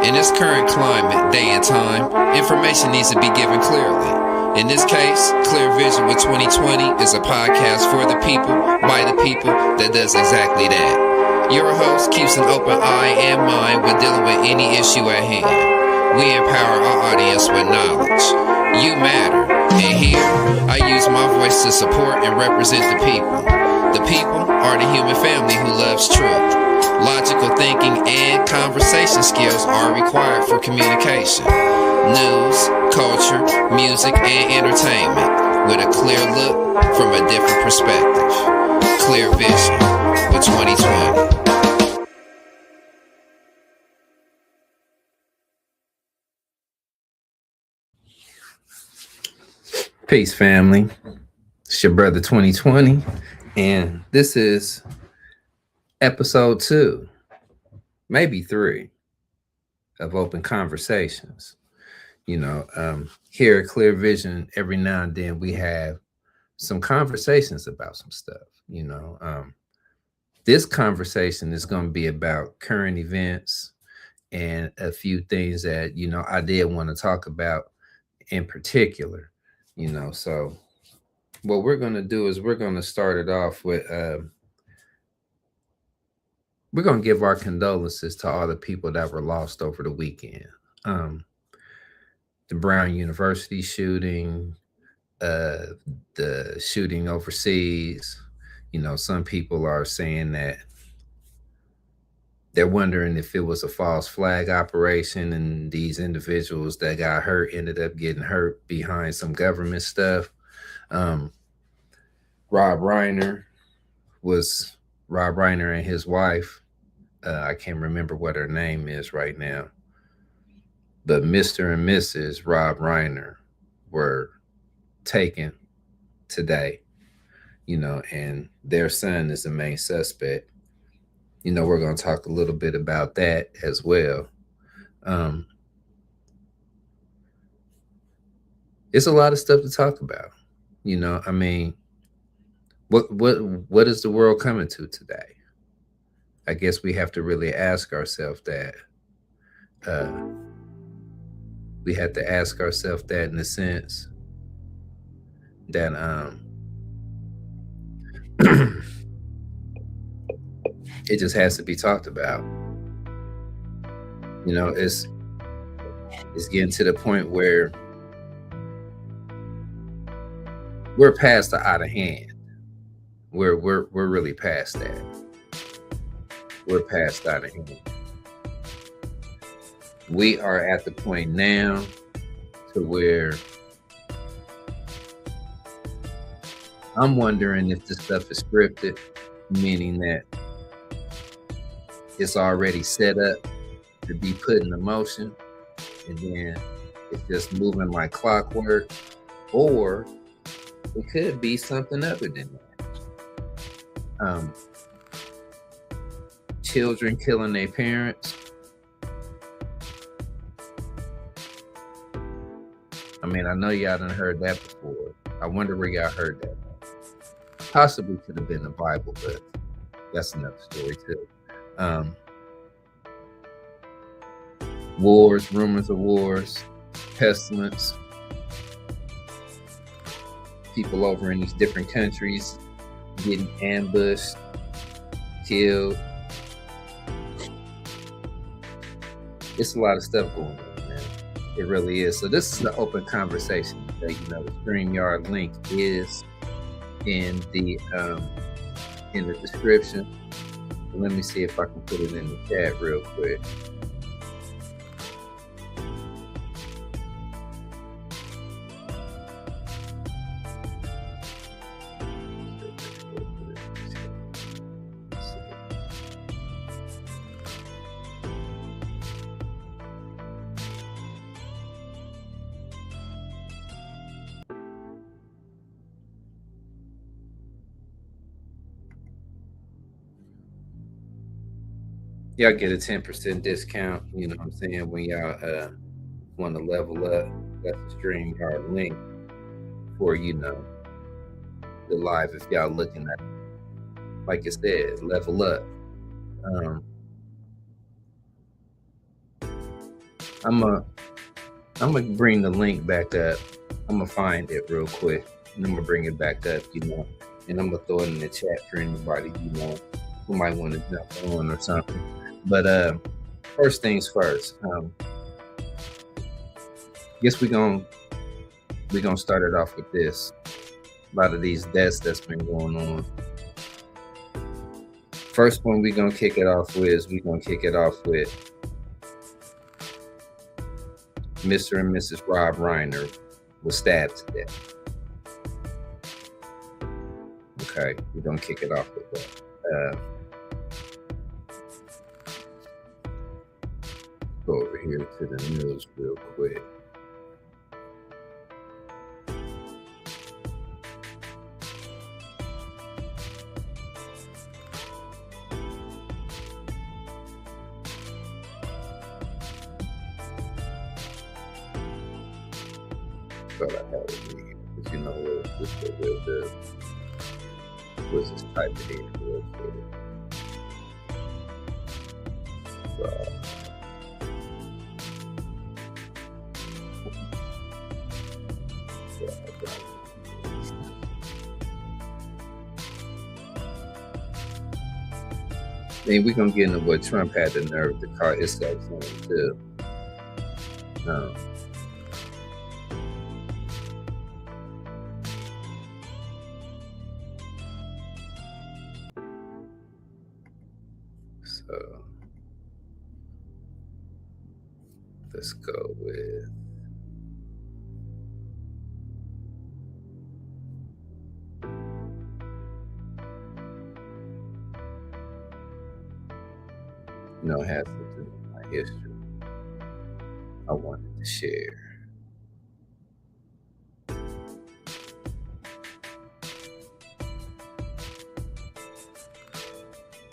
In this current climate, day and time, information needs to be given clearly. In this case, Clear Vision with 2020 is a podcast for the people, by the people, that does exactly that. Your host keeps an open eye and mind when dealing with any issue at hand. We empower our audience with knowledge. You matter. And here, I use my voice to support and represent the people. The people are the human family who loves truth. Logical thinking and conversation skills are required for communication. News, culture, music, and entertainment with a clear look from a different perspective. Clear Vision with 2020. Peace, family. It's your brother 2020, and this is episode 2, maybe 3 of Open Conversations. Here at Clear Vision, every now and then we have some conversations about some stuff. This conversation is going to be about current events and a few things that, I did want to talk about in particular. So what we're going to do is we're going to start it off with, we're going to give our condolences to all the people that were lost over the weekend. The Brown University shooting, the shooting overseas. Some people are saying that they're wondering if it was a false flag operation and these individuals that got hurt ended up getting hurt behind some government stuff. Rob Reiner and his wife, I can't remember what her name is right now, but Mr. and Mrs. Rob Reiner were taken today, and their son is the main suspect. We're going to talk a little bit about that as well. It's a lot of stuff to talk about. What is the world coming to today? I guess we have to really ask ourselves that. We have to ask ourselves that in the sense that it just has to be talked about. It's getting to the point where we're past the out of hand. We're really past that. We're past out of hand. We are at the point now to where I'm wondering if this stuff is scripted, meaning that it's already set up to be put in motion, and then it's just moving like clockwork, or it could be something other than that. Children killing their parents. I know y'all done heard that before. I wonder where y'all heard that. Possibly could have been the Bible, but that's another story too. Wars, rumors of wars, pestilence, people over in these different countries getting ambushed, killed. It's a lot of stuff going on, man. It really is. So this is the open conversation. The StreamYard link is in the description. Let me see if I can put it in the chat real quick. Y'all get a 10% discount, what I'm saying, when y'all want to level up. That's the StreamYard link for, the live if y'all looking at it. Like I said, level up. I'm gonna bring the link back up. I'm gonna find it real quick, and I'm gonna bring it back up, and I'm gonna throw it in the chat for anybody, who might want to jump on or something. But first things first. Guess we're gonna start it off with this. A lot of these deaths that's been going on. First one we're gonna kick it off with Mr. and Mrs. Rob Reiner was stabbed to death. Okay, we're gonna kick it off with that. Go over here to the news real quick. Thought I had it here, but what? Let's just type it in real quick. Then we're gonna get into what Trump had the nerve to call himself too. So let's go with it has to do with my history. I wanted to share.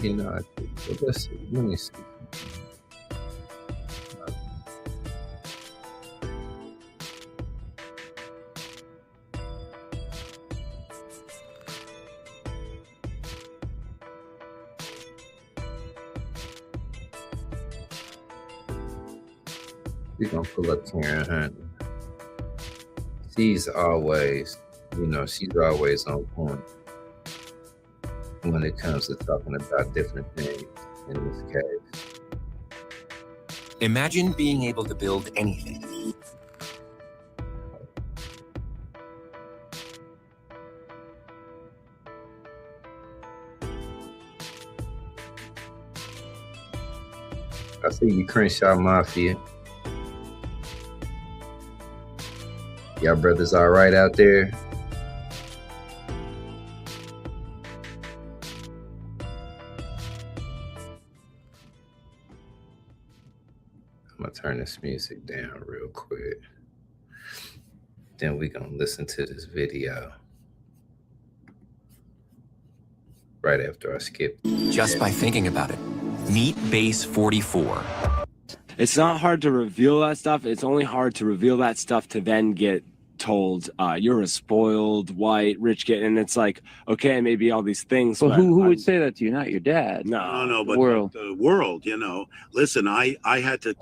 I think, let's see. Let me see. We're gonna pull up Karen Hunt. She's always on point when it comes to talking about different things in this case. Imagine being able to build anything. I see you, Crenshaw Mafia. Y'all brothers all right out there? I'm gonna turn this music down real quick. Then we're gonna listen to this video right after I skip. Just by thinking about it. Meet Base 44. It's not hard to reveal that stuff. It's only hard to reveal that stuff to then get told you're a spoiled white rich kid, and it's like, okay, maybe all these things. Well, who would say that to you? Not your dad. No, but the world. Listen, I had to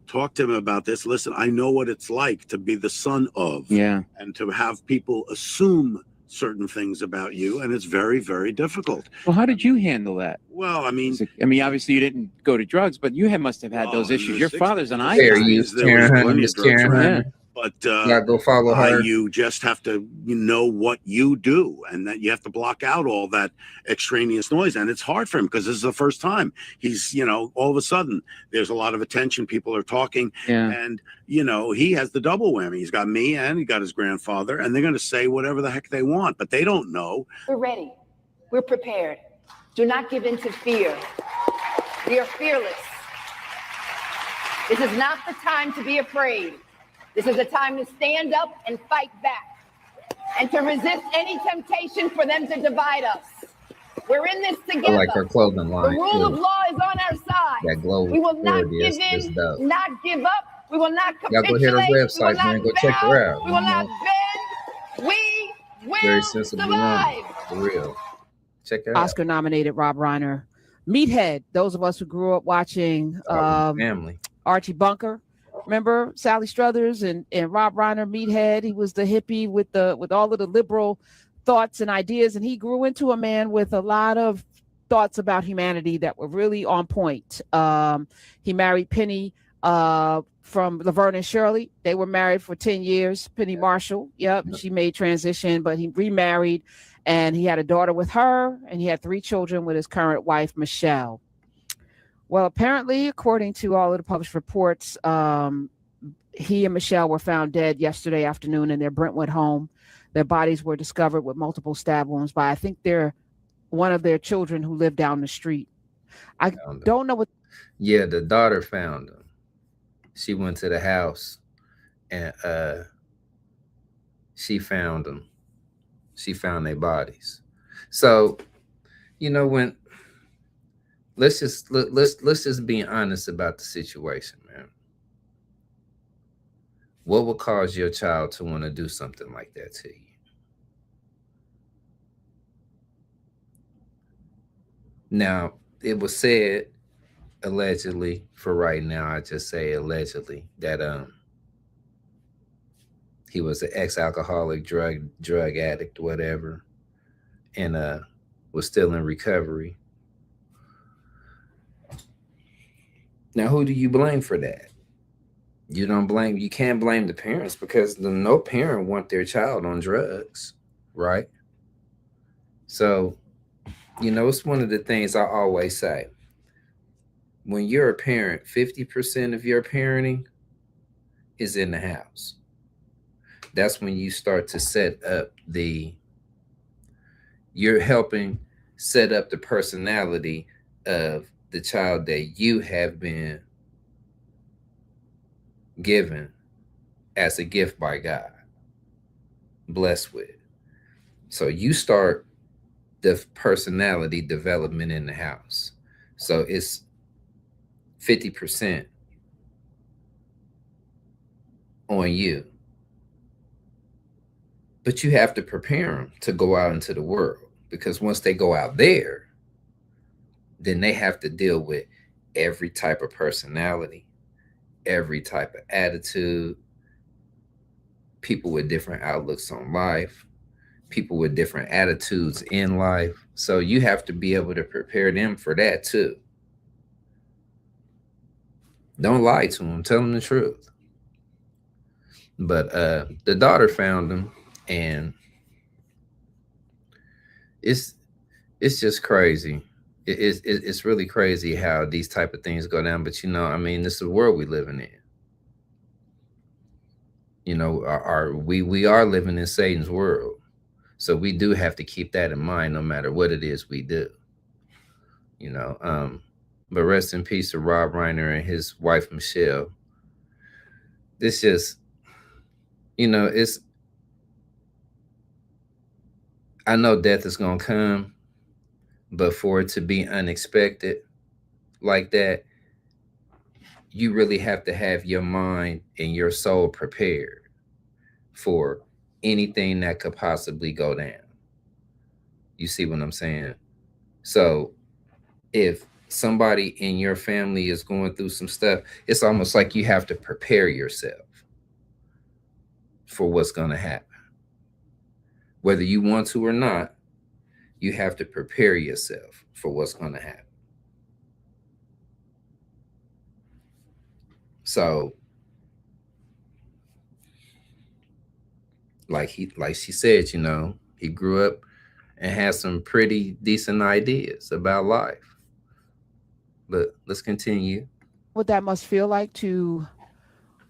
talk to him about this. Listen, I know what it's like to be the son of, and to have people assume certain things about you, and it's very, very difficult. Well, how did you handle that? Well, I mean, obviously you didn't go to drugs, but you must have had those issues. Your father's an icon. Fair use, Karen Hunter. But go follow her. You just have to know what you do, and that you have to block out all that extraneous noise. And it's hard for him because this is the first time he's, all of a sudden there's a lot of attention. People are talking, and he has the double whammy. He's got me and he got his grandfather, and they're going to say whatever the heck they want, but they don't know. We're ready. We're prepared. Do not give in to fear. We are fearless. This is not the time to be afraid. This is a time to stand up and fight back and to resist any temptation for them to divide us. We're in this together. I like her clothing line. The rule of law is on our side. That glow. We will not give in, not give up. We will not capitulate. Y'all go hit her website, man. Go check her out. We will not bend. We will Very sensible survive. Woman, for real. Check her out. Oscar-nominated Rob Reiner. Meathead. Those of us who grew up watching Family. Archie Bunker. Remember Sally Struthers and Rob Reiner, meathead? He was the hippie with all of the liberal thoughts and ideas, and he grew into a man with a lot of thoughts about humanity that were really on point. He married Penny from Laverne and Shirley. They were married for 10 years. Penny Marshall. Yep. She made transition, but he remarried, and he had a daughter with her, and he had 3 children with his current wife, Michelle. Well, apparently, according to all of the published reports, he and Michelle were found dead yesterday afternoon in their Brentwood home. Their bodies were discovered with multiple stab wounds by, I think, one of their children who lived down the street. I don't know what. Yeah, the daughter found them. She went to the house and she found them. She found their bodies. So, when let's just be honest about the situation, man. What would cause your child to want to do something like that to you? Now, it was said, allegedly, for right now, I just say allegedly, that he was an ex-alcoholic, drug addict, whatever, and was still in recovery. Now, who do you blame for that? You can't blame the parents, because no parent want their child on drugs, right? So, it's one of the things I always say. When you're a parent, 50% of your parenting is in the house. That's when you start to set up you're helping set up the personality of the child that you have been given as a gift by God, blessed with. So you start the personality development in the house. So it's 50% on you. But you have to prepare them to go out into the world, because once they go out there, then they have to deal with every type of personality, every type of attitude, people with different outlooks on life, people with different attitudes in life. So you have to be able to prepare them for that too. Don't lie to them. Tell them the truth. But the daughter found them, and it's just crazy. It's really crazy how these type of things go down. But this is the world we living in. We are living in Satan's world. So we do have to keep that in mind no matter what it is we do. But rest in peace to Rob Reiner and his wife, Michelle. This just, I know death is going to come, but for it to be unexpected like that, you really have to have your mind and your soul prepared for anything that could possibly go down. You see what I'm saying? So if somebody in your family is going through some stuff, it's almost like you have to prepare yourself for what's going to happen. Whether you want to or not, you have to prepare yourself for what's going to happen. So, like she said, he grew up and had some pretty decent ideas about life. But let's continue. What that must feel like to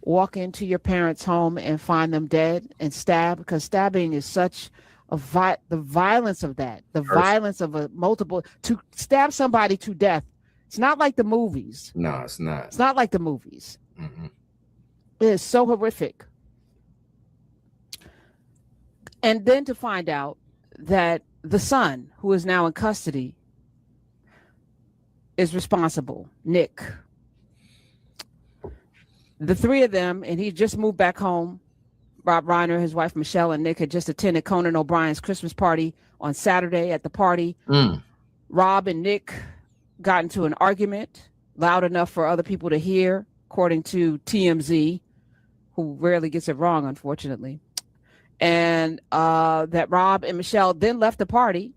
walk into your parents' home and find them dead and stabbed, because stabbing is such the violence of that, violence of to stab somebody to death. It's not like the movies. No, it's not. It's not like the movies. Mm-hmm. It is so horrific. And then to find out that the son, who is now in custody, is responsible, Nick. The 3 of them, and he just moved back home. Rob Reiner, his wife Michelle, and Nick had just attended Conan O'Brien's Christmas party on Saturday. At the party, Rob and Nick got into an argument loud enough for other people to hear. according to TMZ, who rarely gets it wrong, unfortunately. And that Rob and Michelle then left the party,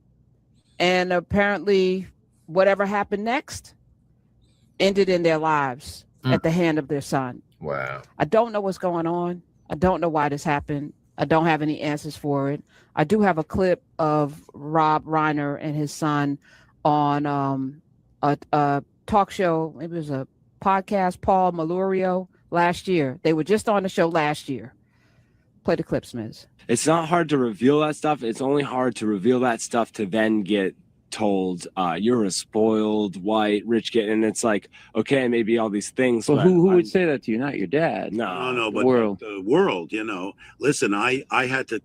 and apparently whatever happened next ended in their lives at the hand of their son. Wow. I don't know what's going on. I don't know why this happened. I don't have any answers for it. I do have a clip of Rob Reiner and his son on a talk show. Maybe it was a podcast, Paul Melurio, last year. They were just on the show last year. Play the clips, Miz. It's not hard to reveal that stuff. It's only hard to reveal that stuff to then get told you're a spoiled white rich kid, and it's like, okay, maybe all these things. Well, who would say that to you? Not your dad. No, but world. the world, listen, I had to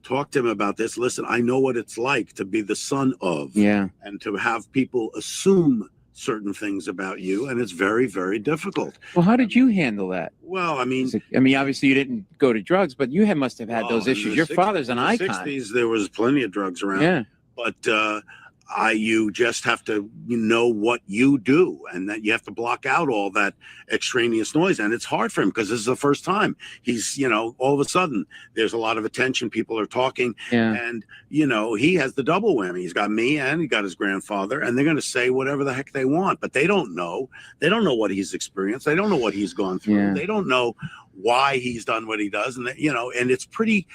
talk to him about this. Listen, I know what it's like to be the son of, and to have people assume certain things about you, and it's very, very difficult. Well, how did you handle that? Well, I mean, obviously you didn't go to drugs, but you must have had those issues. Your father's an icon. In the 60s, there was plenty of drugs around. But you just have to know what you do, and that you have to block out all that extraneous noise. And it's hard for him because this is the first time he's, all of a sudden there's a lot of attention. People are talking, and he has the double whammy. He's got me and he got his grandfather, and they're going to say whatever the heck they want, but they don't know. They don't know what he's experienced. They don't know what he's gone through. They don't know why he's done what he does, and and it's pretty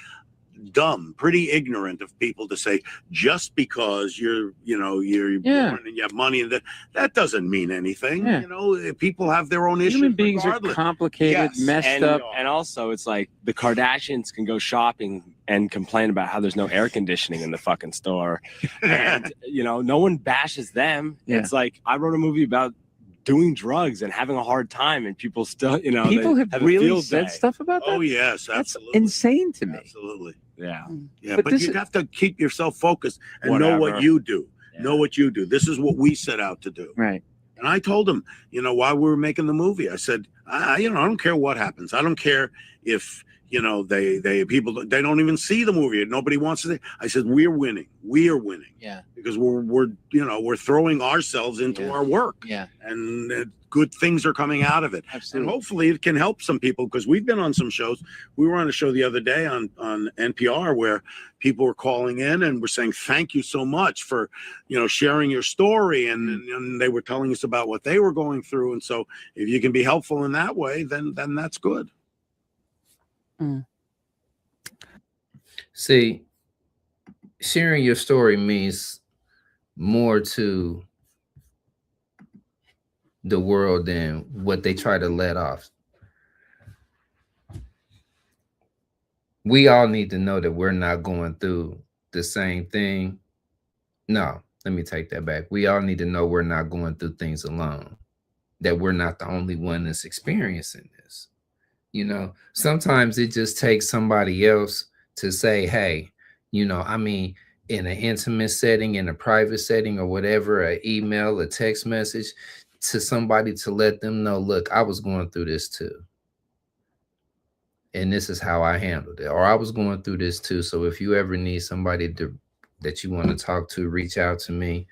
dumb, pretty ignorant of people to say just because you're born and you have money, and that doesn't mean anything. People have their own issues. Human beings regardless. are complicated, messed up, and also it's like the Kardashians can go shopping and complain about how there's no air conditioning in the fucking store, and no one bashes them. It's like, I wrote a movie about doing drugs and having a hard time, and people still, people have really said stuff about that. Oh yes, that's absolutely insane to me. Absolutely. Yeah. But you have to keep yourself focused and know what you do. Know what you do. This is what we set out to do. Right. And I told him, while we were making the movie, I said, I don't care what happens. I don't care if they don't even see the movie. Nobody wants to. I said, we're winning. We are winning. Yeah. Because we're throwing ourselves into our work. Yeah. And good things are coming out of it. Absolutely. And hopefully it can help some people, because we've been on some shows. We were on a show the other day on NPR where people were calling in and were saying, thank you so much for, sharing your story. And they were telling us about what they were going through. And so if you can be helpful in that way, then that's good. See, sharing your story means more to the world than what they try to let off. We all need to know that we're not going through the same thing. No, let me take that back. We all need to know we're not going through things alone, that we're not the only one that's experiencing this. Sometimes it just takes somebody else to say, hey, in an intimate setting, in a private setting or whatever, an email, a text message to somebody to let them know, look, I was going through this too. And this is how I handled it. Or I was going through this too. So if you ever need somebody that you want to talk to, reach out to me,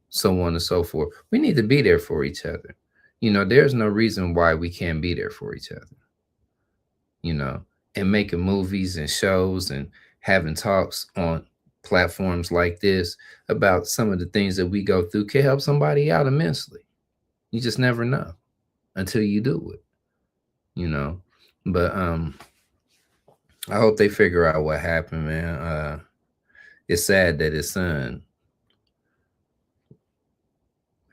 so on and so forth. We need to be there for each other. There's no reason why we can't be there for each other. And making movies and shows and having talks on platforms like this about some of the things that we go through can help somebody out immensely. You just never know until you do it, But I hope they figure out what happened, man. It's sad that his son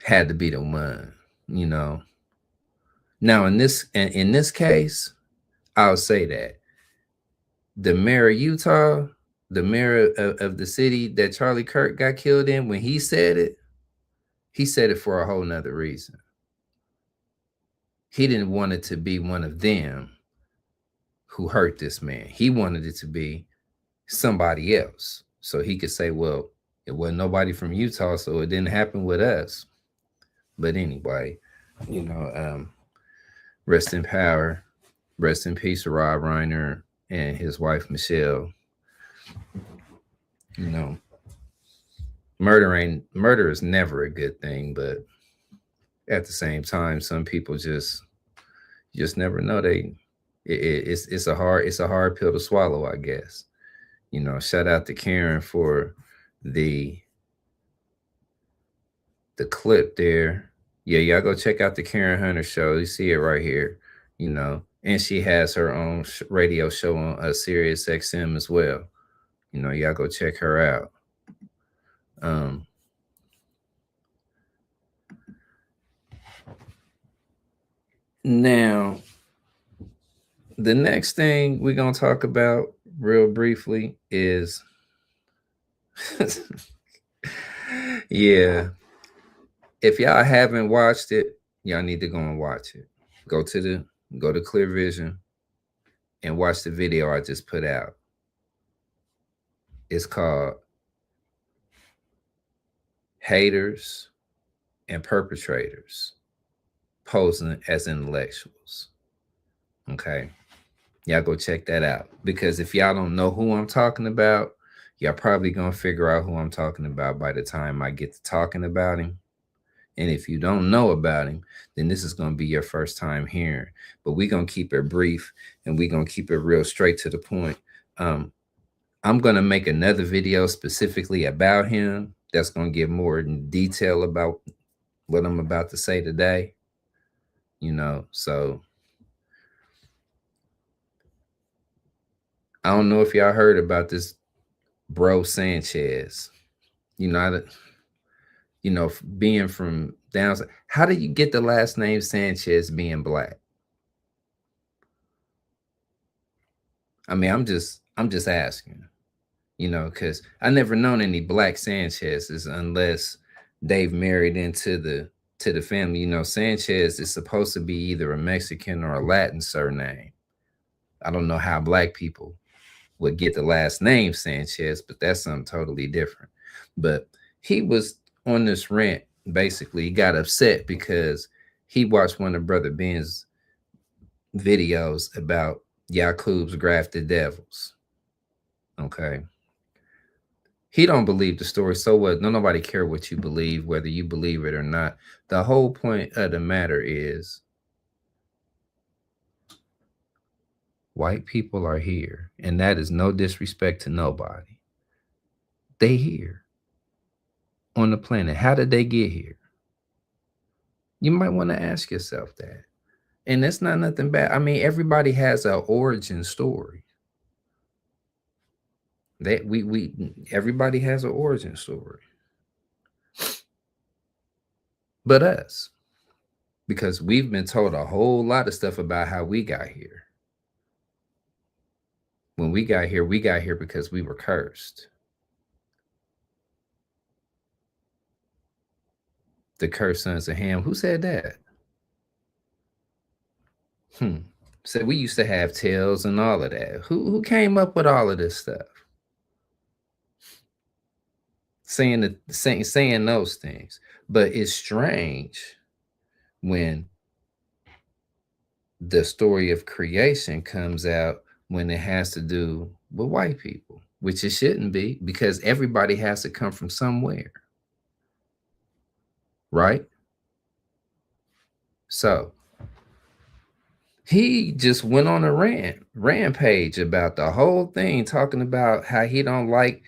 had to be the one, Now in this case, I'll say that the mayor of Utah, the mayor of the city that Charlie Kirk got killed in, when he said it for a whole nother reason. He didn't want it to be one of them who hurt this man. He wanted it to be somebody else, so he could say, well, it wasn't nobody from Utah, so it didn't happen with us. But anyway, rest in power. Rest in peace, Rob Reiner and his wife, Michelle. Murder is never a good thing, but at the same time, some people just, You just never know. It's a hard pill to swallow, I guess. You know, shout out to Karen for the clip there. Yeah, y'all go check out the Karen Hunter show. You see it right here. You know, and she has her own radio show on Sirius XM as well. You know, y'all go check her out. Now, the next thing we're going to talk about real briefly is, yeah, if y'all haven't watched it, y'all need to go and watch it. Go to Clear Vision and watch the video I just put out. It's called Haters and Perpetrators Posing as Intellectuals. Okay. Y'all go check that out. Because if y'all don't know who I'm talking about, y'all probably gonna figure out who I'm talking about by the time I get to talking about him. And if you don't know about him, then this is gonna be your first time hearing. But we're gonna keep it brief and we're gonna keep it real straight to the point. I'm gonna make another video specifically about him that's gonna give more detail about what I'm about to say today. You know, so I don't know if y'all heard about this bro Sanchez. You know, being from down. How did you get the last name Sanchez being black? I mean, I'm just asking. You know, because I never known any black Sanchez's unless they've married into the family. You know, Sanchez is supposed to be either a Mexican or a Latin surname. I don't know how black people would get the last name Sanchez, but that's something totally different. But he was on this rant. Basically, he got upset because he watched one of Brother Ben's videos about Yakub's grafted devils. Okay. He don't believe the story. So what? Nobody care what you believe, whether you believe it or not. The whole point of the matter is white people are here, and that is no disrespect to nobody. They here on the planet. How did they get here? You might want to ask yourself that. And it's not nothing bad. I mean, everybody has an origin story. That everybody has an origin story. But us. Because we've been told a whole lot of stuff about how we got here. When we got here because we were cursed. The cursed sons of Ham. Who said that? Said we used to have tails and all of that. Who came up with all of this stuff? Saying those things. But it's strange when the story of creation comes out when it has to do with white people, which it shouldn't be, because everybody has to come from somewhere. Right? So he just went on a rampage about the whole thing, talking about how he don't like,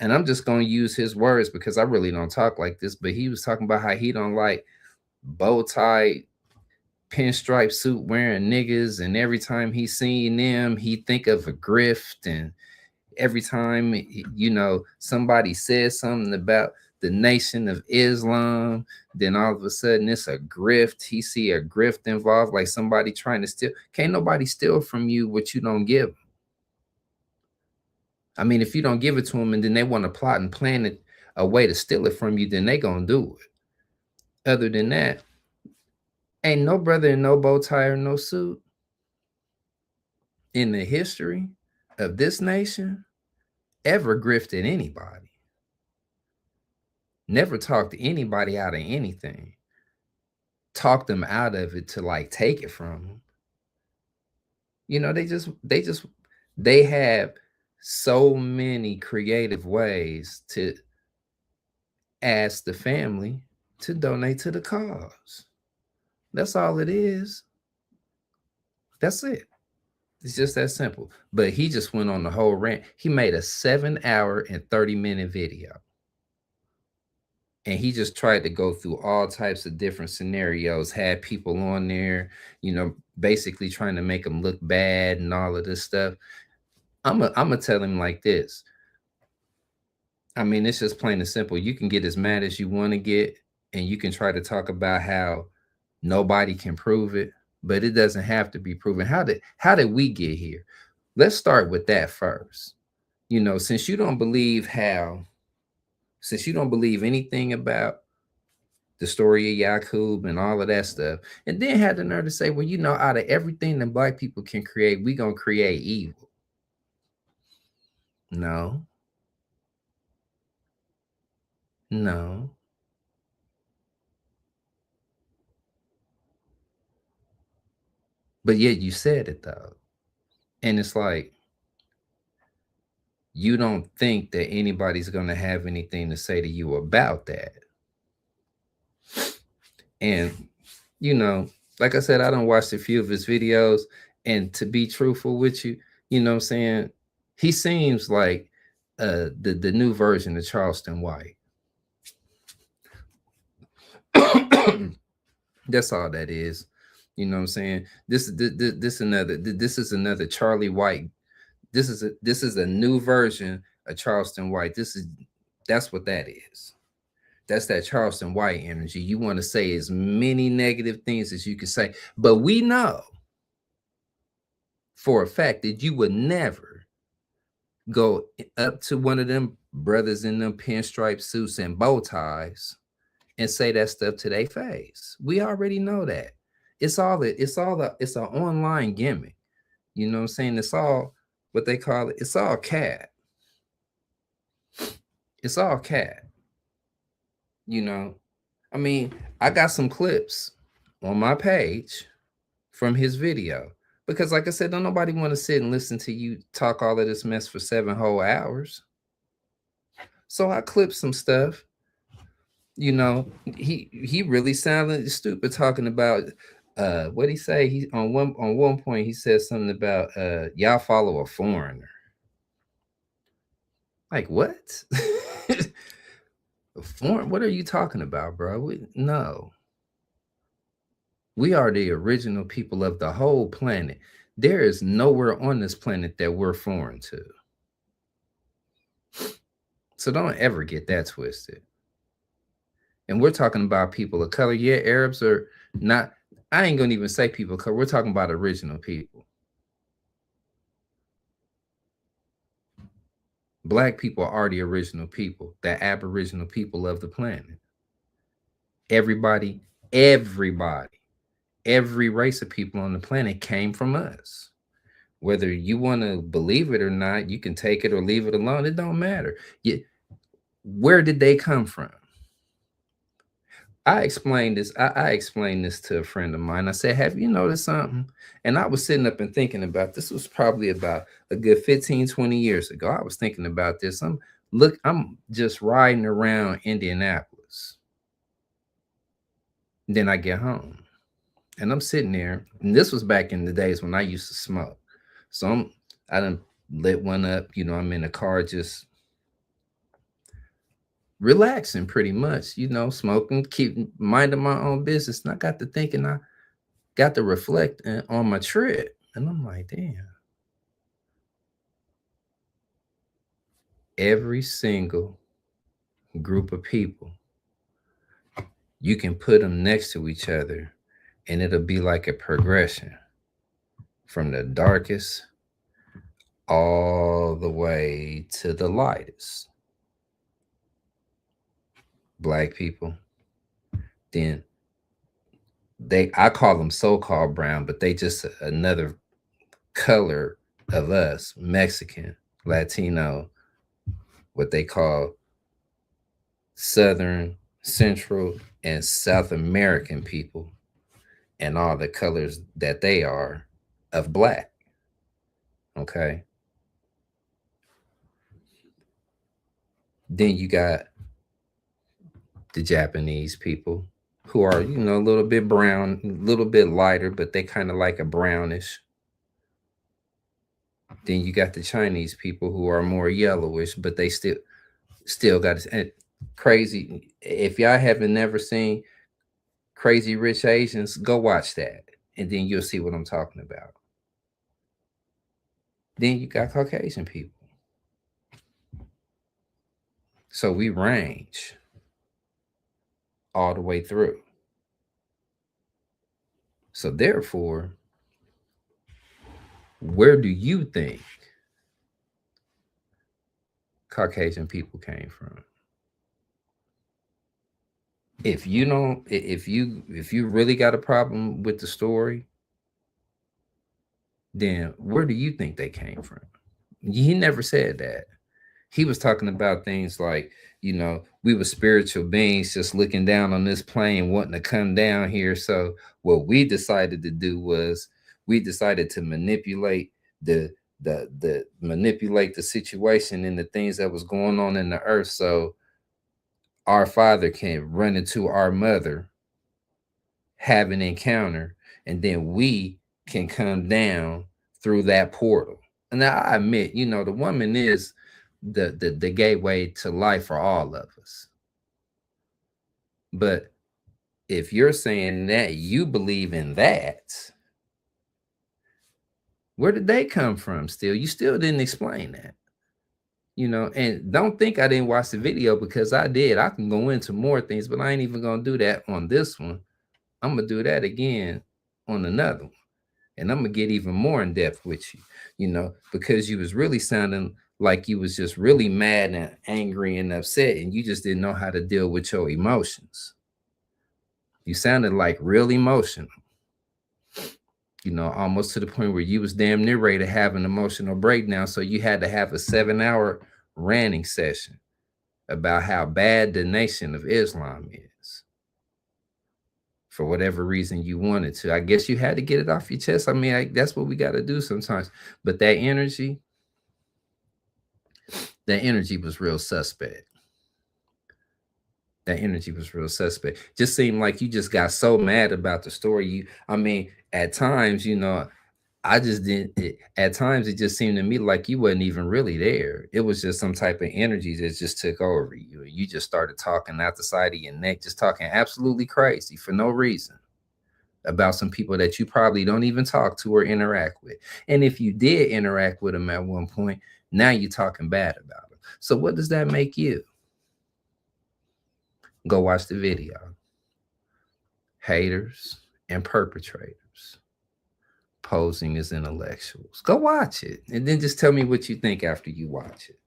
and I'm just going to use his words because I really don't talk like this, but he was talking about how he don't like bow tie, pinstripe suit wearing niggas, and every time he seen them, he think of a grift, and every time, you know, somebody says something about the Nation of Islam, then all of a sudden it's a grift. He see a grift involved, like somebody trying to steal. Can't nobody steal from you what you don't give them. I mean, if you don't give it to them and then they want to plot and plan it a way to steal it from you, then they gonna do it. Other than that, ain't no brother in no bow tie or no suit in the history of this nation ever grifted anybody. Never talked anybody out of anything. Talked them out of it to like take it from them. You know, they have so many creative ways to ask the family to donate to the cause. That's all it is. That's it. It's just that simple. But he just went on the whole rant. He made a 7-hour and 30-minute video. And he just tried to go through all types of different scenarios, had people on there, you know, basically trying to make him look bad and all of this stuff. I'm gonna tell him like this. I mean, it's just plain and simple. You can get as mad as you want to get, and you can try to talk about how nobody can prove it, but it doesn't have to be proven. How did we get here? Let's start with that first. You know, since you don't believe anything about the story of Yakub and all of that stuff, and then had the nerve to say, well, you know, out of everything that black people can create, we're going to create evil. No. But yet you said it though. And it's like, you don't think that anybody's going to have anything to say to you about that. And, you know, like I said, I don't watch a few of his videos. And to be truthful with you, you know what I'm saying? He seems like the new version of Charleston White. That's all that is. You know what I'm saying? This is another Charlie White. This is a new version of Charleston White. That's what that is. That's that Charleston White energy. You want to say as many negative things as you can say, but we know for a fact that you would never go up to one of them brothers in them pinstripe suits and bow ties and say that stuff to their face. We already know that. It's an online gimmick. You know what I'm saying? It's all what they call it. It's all cat. It's all cat. You know, I mean, I got some clips on my page from his video because, like I said, don't nobody want to sit and listen to you talk all of this mess for 7 whole hours. So I clipped some stuff. You know, he really sounded stupid talking about what'd he say? He on one point he said something about y'all follow a foreigner. Like what? What are you talking about, bro? No. We are the original people of the whole planet. There is nowhere on this planet that we're foreign to. So don't ever get that twisted. And we're talking about people of color. Yeah, Arabs are not. I ain't gonna even say people of color. We're talking about original people. Black people are the original people, the aboriginal people of the planet. Everybody, every race of people on the planet came from us. Whether you want to believe it or not, you can take it or leave it alone. It don't matter. Where did they come from? I explained this. I explained this to a friend of mine. I said, have you noticed something? And I was sitting up and thinking about this. Was probably about a good 15, 20 years ago. I was thinking about this. I'm just riding around Indianapolis. Then I get home and I'm sitting there. And this was back in the days when I used to smoke. So I done lit one up. You know, I'm in the car just relaxing pretty much, you know, smoking, keep minding my own business. And I got to thinking, I got to reflect on my trip. And I'm like, damn. Every single group of people, you can put them next to each other and it'll be like a progression from the darkest all the way to the lightest. Black people, then I call them so-called brown, but they just another color of us, Mexican, Latino, what they call Southern, Central, and South American people, and all the colors that they are of black. Okay. Then you got the Japanese people who are, you know, a little bit brown, a little bit lighter, but they kind of like a brownish Then you got the Chinese people who are more yellowish, but they still got it. Crazy. If y'all haven't never seen Crazy Rich Asians, go watch that, and then you'll see what I'm talking about. Then you got Caucasian people. So we range all the way through. So therefore, where do you think Caucasian people came from? If you don't, if you really got a problem with the story, then where do you think they came from? He never said that. He was talking about things like, you know, we were spiritual beings just looking down on this plane, wanting to come down here. So what we decided to do was we decided to manipulate the situation and the things that was going on in the earth. So our father can run into our mother, have an encounter, and then we can come down through that portal. And now I admit, you know, the woman is the gateway to life for all of us. But if you're saying that you believe in that, where did they come from? Still, you still didn't explain that. You know, and don't think I didn't watch the video, because I did. I can go into more things, but I ain't even gonna do that on this one. I'm gonna do that again on another one. And I'm gonna get even more in depth with you, you know, because you was really sounding like you was just really mad and angry and upset, and you just didn't know how to deal with your emotions. You sounded like real emotional, you know, almost to the point where you was damn near ready to have an emotional breakdown. So you had to have a 7-hour ranting session about how bad the Nation of Islam is. For whatever reason you wanted to. I guess you had to get it off your chest. I mean, that's what we got to do sometimes. But that energy was real suspect. That energy was real suspect. Just seemed like you just got so mad about the story. I mean, at times, you know, at times it just seemed to me like you wasn't even really there. It was just some type of energy that just took over you. You just started talking out the side of your neck, just talking absolutely crazy for no reason about some people that you probably don't even talk to or interact with. And if you did interact with them at one point, now you're talking bad about them. So what does that make you? Go watch the video. Haters and perpetrators posing as intellectuals. Go watch it, and then just tell me what you think after you watch it.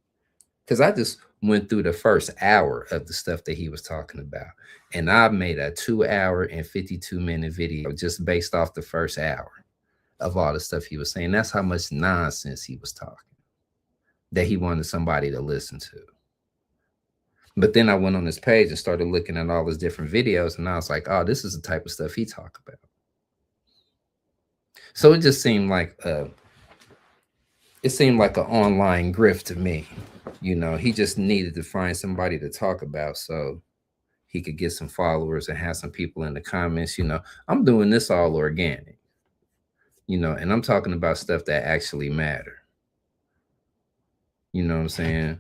Because I just went through the first hour of the stuff that he was talking about, and I made a 2-hour and 52-minute video just based off the first hour of all the stuff he was saying. That's how much nonsense he was talking that he wanted somebody to listen to. But then I went on his page and started looking at all his different videos, and I was like, oh, this is the type of stuff he talk about. So it just seemed like an online grift to me. You know, he just needed to find somebody to talk about so he could get some followers and have some people in the comments. You know, I'm doing this all organic, you know, and I'm talking about stuff that actually matter. You know what I'm saying?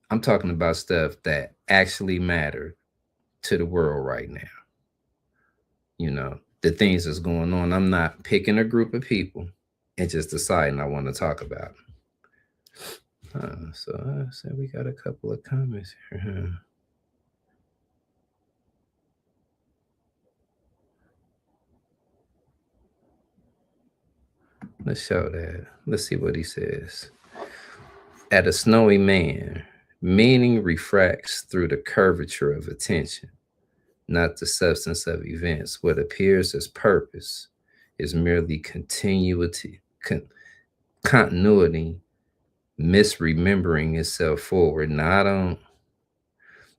I'm talking about stuff that actually matter to the world right now. You know, the things that's going on. I'm not picking a group of people and just deciding I want to talk about them. So we got a couple of comments here. Let's show that. Let's see what he says. At a snowy man, meaning refracts through the curvature of attention, not the substance of events. What appears as purpose is merely continuity, continuity, misremembering itself forward. Now,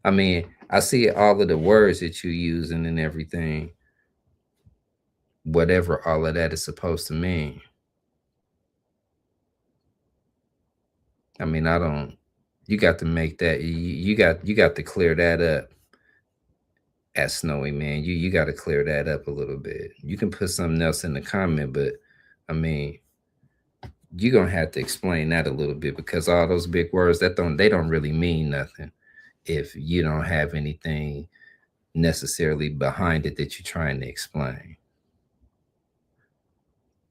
I see all of the words that you're using and everything, whatever all of that is supposed to mean. I mean, you got to make that, you got to clear that up at Snowy Man. You got to clear that up a little bit. You can put something else in the comment, but I mean, you're gonna have to explain that a little bit, because all those big words that they don't really mean nothing if you don't have anything necessarily behind it that you're trying to explain.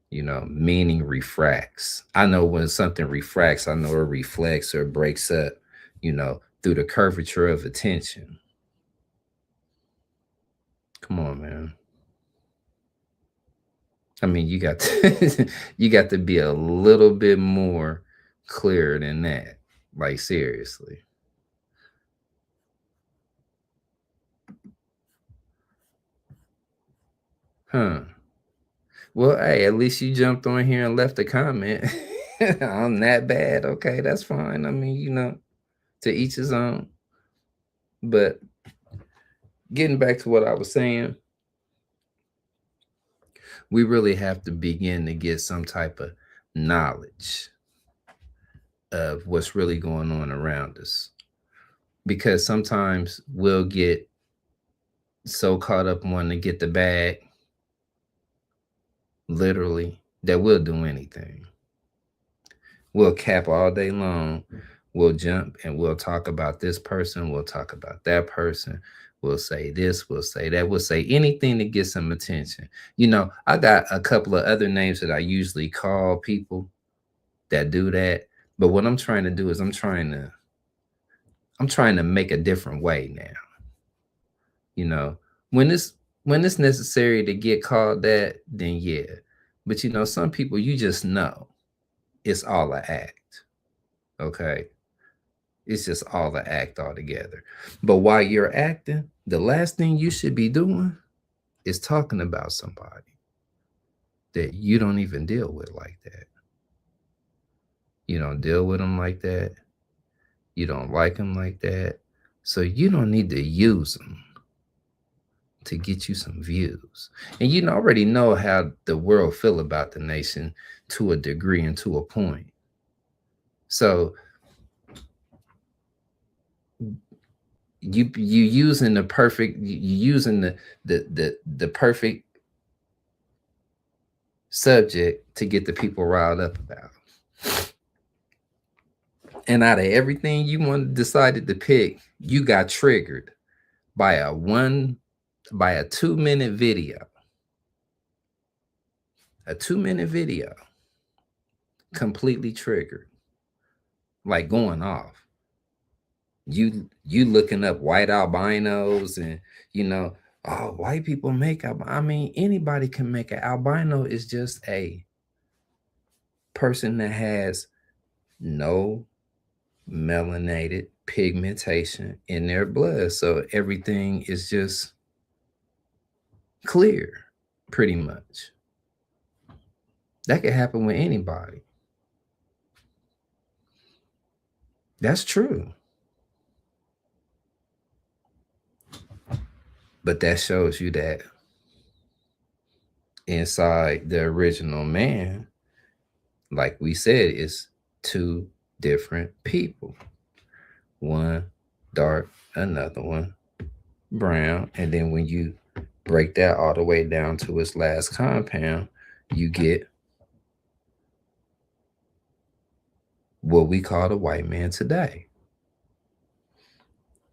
You know, meaning refracts. I know when something refracts, I know it reflects or breaks up, you know, through the curvature of attention. Come on, man. I mean, you got to, you got to be a little bit more clear than that. Like, seriously. Huh. Well, hey, at least you jumped on here and left a comment. I'm that bad. Okay, that's fine. I mean, you know, to each his own. But getting back to what I was saying, we really have to begin to get some type of knowledge of what's really going on around us. Because sometimes we'll get so caught up wanting to get the bag, literally, that we'll do anything. We'll cap all day long. We'll jump and we'll talk about this person. We'll talk about that person. We'll say this, we'll say that. We'll say anything to get some attention. You know, I got a couple of other names that I usually call people that do that. But what I'm trying to do is I'm trying to make a different way now. You know, when it's necessary to get called that, then yeah. But you know, some people, you just know it's all an act. Okay. It's just all an act altogether. But while you're acting, the last thing you should be doing is talking about somebody that you don't even deal with like that. You don't deal with them like that. You don't like them like that. So you don't need to use them to get you some views. And you already know how the world feel about the nation to a degree and to a point. So you using the perfect, you using the perfect subject to get the people riled up about. And out of everything you decided to pick, you got triggered by a 2-minute video. A 2-minute video. Completely triggered. Like going off. You looking up white albinos and, you know, oh, white people make albino. I mean, anybody can make an albino. Is just a person that has no melanated pigmentation in their blood. So everything is just clear, pretty much. That could happen with anybody. That's true. But that shows you that inside the original man, like we said, is two different people. One dark, another one brown. And then when you break that all the way down to its last compound, you get what we call the white man today.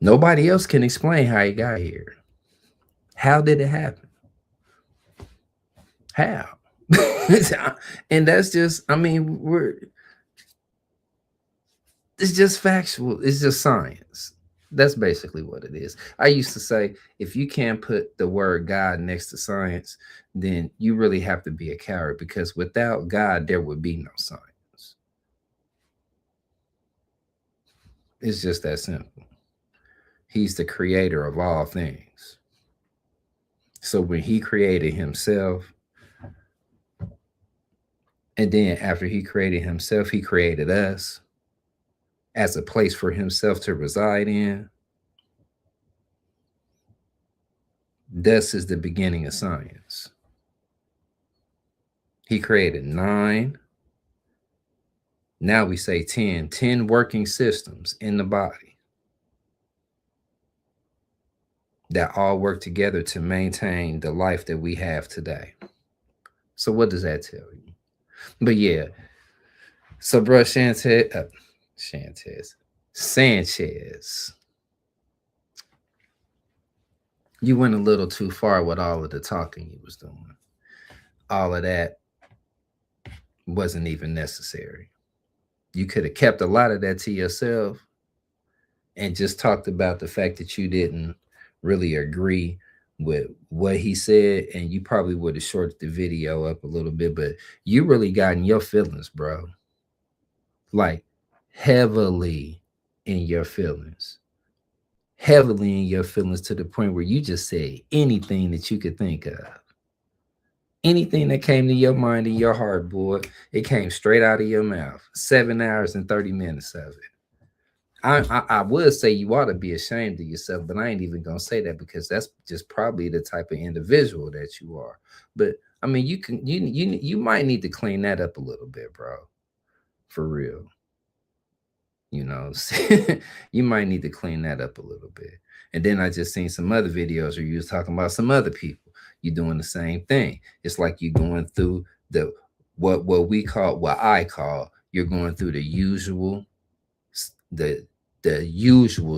Nobody else can explain how he got here. How did it happen? How? And that's just, I mean, it's just factual. It's just science. That's basically what it is. I used to say, if you can't put the word God next to science, then you really have to be a coward, because without God, there would be no science. It's just that simple. He's the creator of all things. So when he created himself, and then after he created himself, he created us as a place for himself to reside in. Thus is the beginning of science. He created 9. Now we say 10 working systems in the body that all work together to maintain the life that we have today. So what does that tell you? But yeah, So, bro, Sanchez. You went a little too far with all of the talking you was doing. All of that wasn't even necessary. You could have kept a lot of that to yourself and just talked about the fact that you didn't really agree with what he said, and you probably would have shorted the video up a little bit, but you really got in your feelings, bro. Like heavily in your feelings. Heavily in your feelings to the point where you just said anything that you could think of. Anything that came to your mind and your heart, boy, it came straight out of your mouth. 7 hours and 30 minutes of it. I would say you ought to be ashamed of yourself, but I ain't even gonna say that because that's just probably the type of individual that you are. But I mean, you might need to clean that up a little bit, bro. For real. You know, you might need to clean that up a little bit. And then I just seen some other videos where you was talking about some other people. You doing the same thing. It's like you going through the what I call you're going through the usual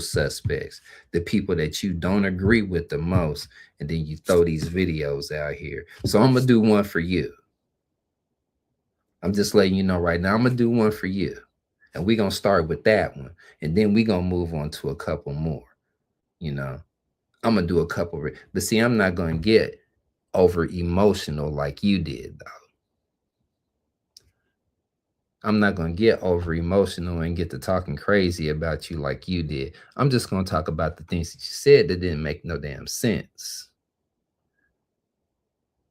suspects, the people that you don't agree with the most, and then you throw these videos out here. So I'm gonna do one for you. I'm just letting you know right now, I'm gonna do one for you. And we're gonna start with that one, and then we're gonna move on to a couple more. You know, I'm gonna do a couple, but see, I'm not gonna get over emotional like you did, though. I'm not gonna get over emotional and get to talking crazy about you like you did. I'm just gonna talk about the things that you said that didn't make no damn sense.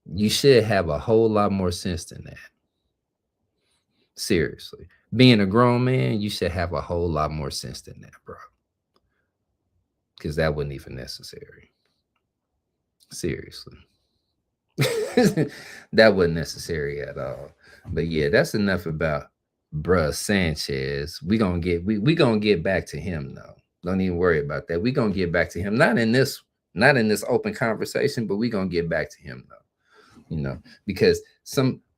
You should have a whole lot more sense than that. Seriously. Being a grown man, you should have a whole lot more sense than that, bro. Because that wasn't even necessary. Seriously. That wasn't necessary at all. But yeah, that's enough about bruh Sanchez. We gonna get back to him though. Don't even worry about that. We gonna get back to him. Not in this open conversation, but we gonna get back to him though. You know, because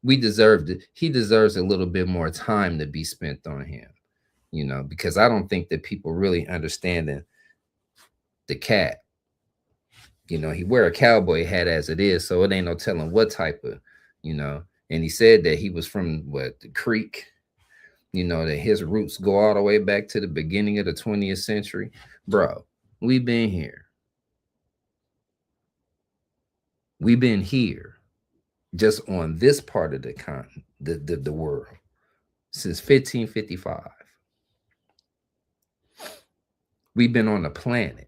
he deserves a little bit more time to be spent on him, you know, because I don't think that people really understanding the cat. You know, he wear a cowboy hat as it is, so it ain't no telling what type of, you know, and he said that he was from the Creek, you know, that his roots go all the way back to the beginning of the 20th century. Bro, we've been here. We've been here. Just on this part of the continent, the world, since 1555. We've been on the planet,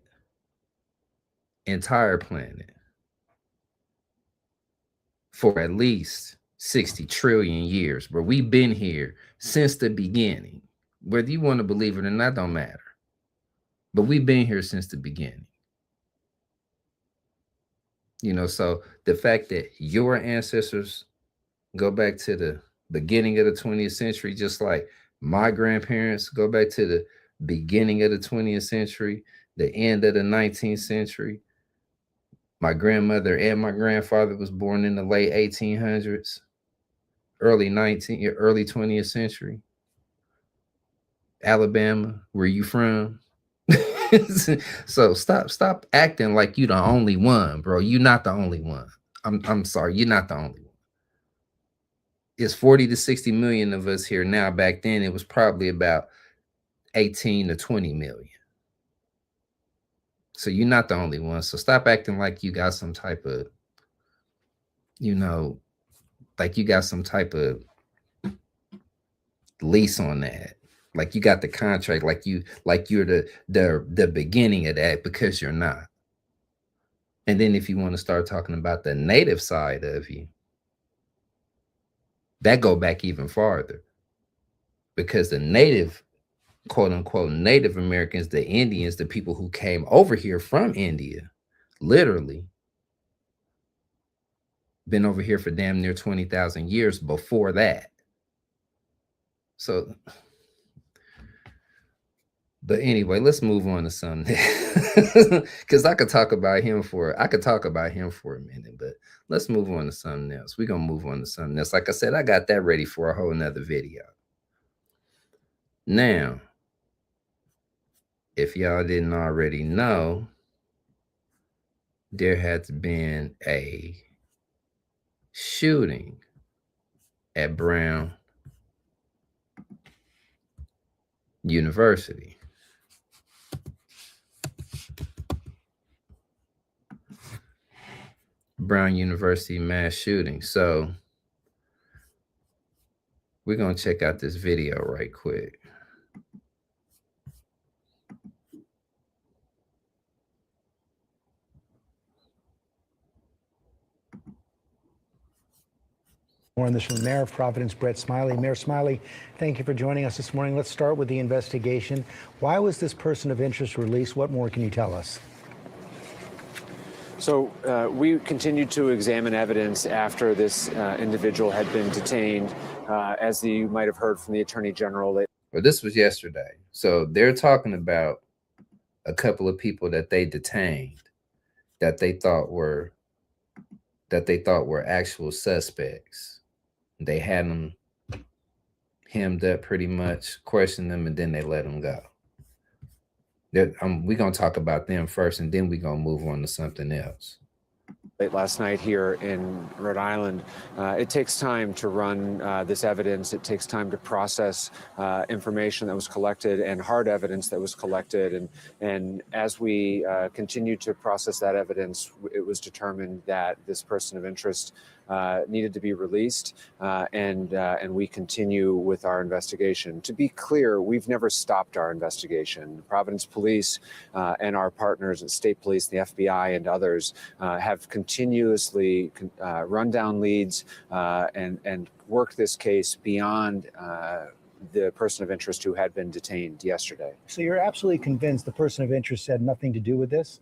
entire planet, for at least 60 trillion years, but we've been here since the beginning. Whether you want to believe it or not, don't matter. But we've been here since the beginning. You know, so the fact that your ancestors go back to the beginning of the 20th century, just like my grandparents go back to the beginning of the 20th century, the end of the 19th century. My grandmother and my grandfather was born in the late 1800s, early 20th century. Alabama, where you from? So stop acting like you the only one, bro. You're not the only one. I'm sorry, you're not the only one. It's 40 to 60 million of us here now. Back then, it was probably about 18 to 20 million. So you're not the only one. So stop acting like you got some type of, you know, like you got some type of lease on that. Like you got the contract, like you're the beginning of that, because you're not. And then if you want to start talking about the native side of you, that go back even farther, because the native, quote unquote, Native Americans, the Indians, the people who came over here from India, literally been over here for damn near 20,000 years before that. So, but anyway, let's move on to something, because I could talk about him for a minute, but let's move on to something else. We're gonna move on to something else. Like I said, I got that ready for a whole nother video. Now, if y'all didn't already know, there has been a shooting at Brown University. Brown University mass shooting. So we're going to check out this video right quick. More on this from the Mayor of Providence, Brett Smiley. Mayor Smiley, thank you for joining us this morning. Let's start with the investigation. Why was this person of interest released? What more can you tell us? So we continued to examine evidence after this individual had been detained. As you might have heard from the Attorney General. Well, this was yesterday. So they're talking about a couple of people that they detained that they thought were actual suspects. They had them hemmed up pretty much, questioned them, and then they let them go. We're going to talk about them first, and then we're going to move on to something else. Late last night here in Rhode Island, it takes time to run this evidence. It takes time to process information that was collected and hard evidence that was collected. And as we continue to process that evidence, it was determined that this person of interest needed to be released, and we continue with our investigation. To be clear, we've never stopped our investigation. Providence Police and our partners at State Police, the FBI, and others have continuously run down leads and worked this case beyond the person of interest who had been detained yesterday. So you're absolutely convinced the person of interest had nothing to do with this?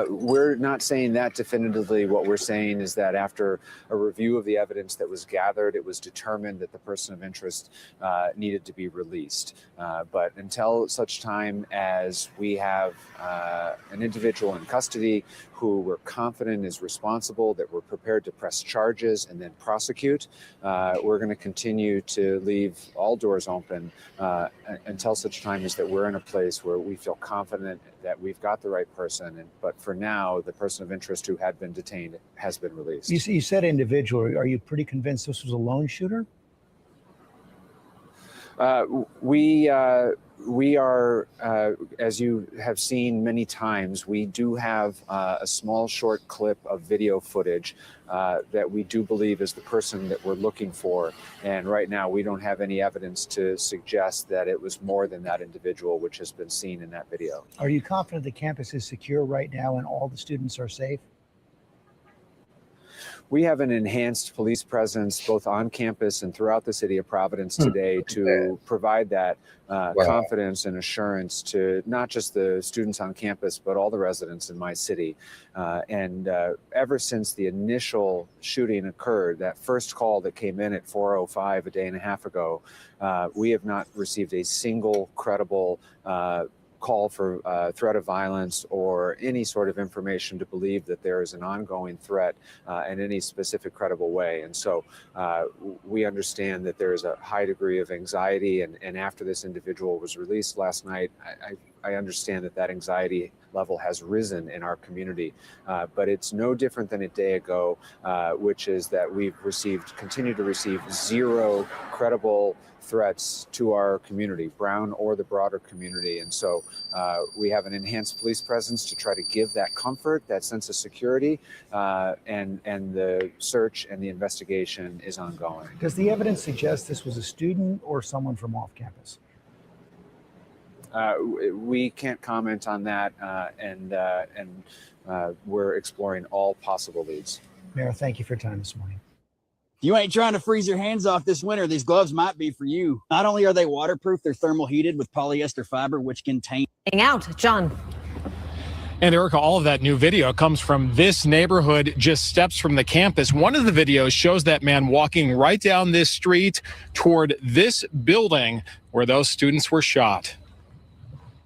We're not saying that definitively. What we're saying is that after a review of the evidence that was gathered, it was determined that the person of interest needed to be released. But until such time as we have an individual in custody who we're confident is responsible, that we're prepared to press charges and then prosecute, we're going to continue to leave all doors open until such time as that we're in a place where we feel confident that we've got the right person. But for now, the person of interest who had been detained has been released. You said individual. Are you pretty convinced this was a lone shooter? We are, as you have seen many times, we do have a small short clip of video footage that we do believe is the person that we're looking for. And right now we don't have any evidence to suggest that it was more than that individual which has been seen in that video. Are you confident the campus is secure right now and all the students are safe? We have an enhanced police presence both on campus and throughout the city of Providence today to provide that confidence and assurance to not just the students on campus, but all the residents in my city. And ever since the initial shooting occurred, that first call that came in at 4:05 a day and a half ago, we have not received a single credible call for threat of violence or any sort of information to believe that there is an ongoing threat in any specific credible way. And so we understand that there is a high degree of anxiety. And after this individual was released last night, I understand that anxiety level has risen in our community. But it's no different than a day ago, which is that we've continued to receive zero credible threats to our community, Brown or the broader community. And so we have an enhanced police presence to try to give that comfort, that sense of security, and the search and the investigation is ongoing. Does the evidence suggest this was a student or someone from off campus? We can't comment on that, and we're exploring all possible leads. Mayor, thank you for your time this morning. You ain't trying to freeze your hands off this winter. These gloves might be for you. Not only are they waterproof, they're thermal heated with polyester fiber, which contain out. John. And Erica, all of that new video comes from this neighborhood just steps from the campus. One of the videos shows that man walking right down this street toward this building where those students were shot.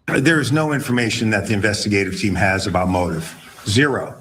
There is no information that the investigative team has about motive. Zero.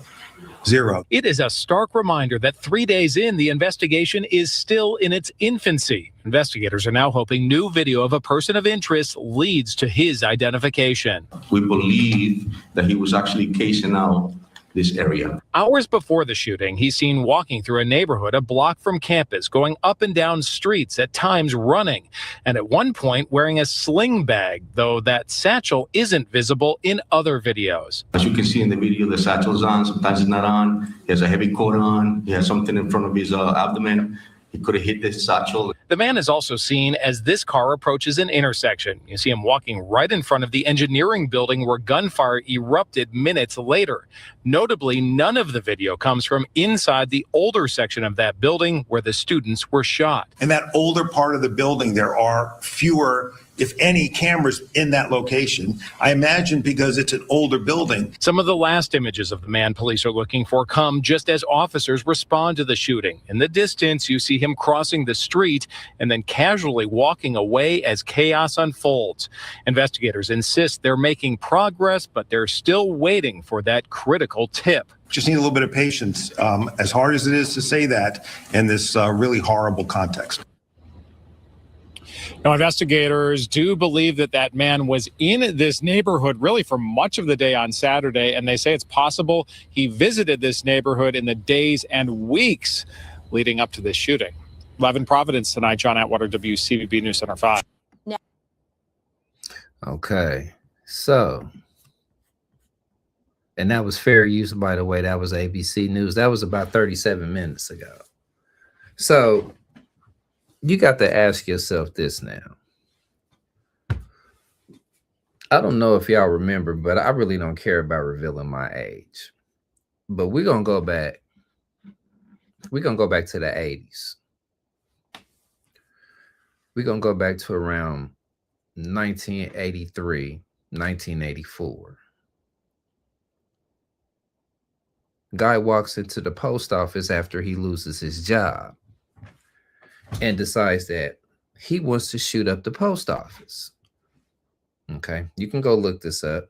Zero. It is a stark reminder that 3 days in, the investigation is still in its infancy. Investigators are now hoping new video of a person of interest leads to his identification. We believe that he was actually casing out this area. Hours before the shooting, he's seen walking through a neighborhood a block from campus, going up and down streets, at times running, and at one point wearing a sling bag, though that satchel isn't visible in other videos. As you can see in the video, the satchel's on, sometimes it's not on. He has a heavy coat on. He has something in front of his abdomen. He could have hit this satchel. The man is also seen as this car approaches an intersection. You see him walking right in front of the engineering building where gunfire erupted minutes later. Notably, none of the video comes from inside the older section of that building where the students were shot. In that older part of the building, there are fewer, if any, cameras in that location. I imagine because it's an older building. Some of the last images of the man police are looking for come just as officers respond to the shooting. In the distance, you see him crossing the street and then casually walking away as chaos unfolds. Investigators insist they're making progress, but they're still waiting for that critical tip. Just need a little bit of patience, as hard as it is to say that in this really horrible context. Now, investigators do believe that that man was in this neighborhood really for much of the day on Saturday, and they say it's possible he visited this neighborhood in the days and weeks leading up to this shooting. Live in Providence tonight, John Atwater, WCVB News Center 5. Okay, so, and that was fair use, by the way. That was ABC News. That was about 37 minutes ago. So, you got to ask yourself this now. I don't know if y'all remember, but I really don't care about revealing my age. But we're going to go back. We're going to go back to the 80s. We're going to go back to around 1983, 1984. Guy walks into the post office after he loses his job and decides that he wants to shoot up the post office. Okay, you can go look this up.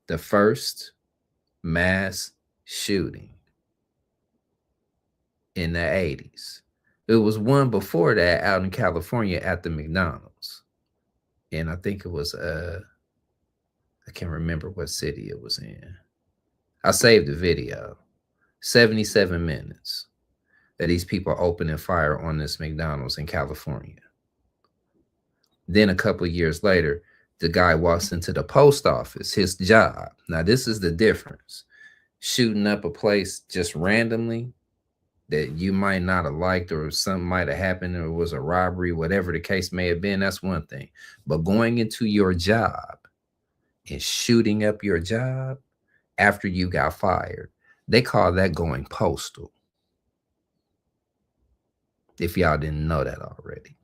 The first mass shooting in the 80s. It was one before that out in California at the McDonald's. And I think it was, I can't remember what city it was in. I saved the video. 77 minutes. That these people opening fire on this McDonald's in California. Then a couple of years later, the guy walks into the post office, his job. Now, this is the difference. Shooting up a place just randomly that you might not have liked, or something might have happened, or it was a robbery, whatever the case may have been, that's one thing. But going into your job and shooting up your job after you got fired, they call that going postal. If y'all didn't know that already.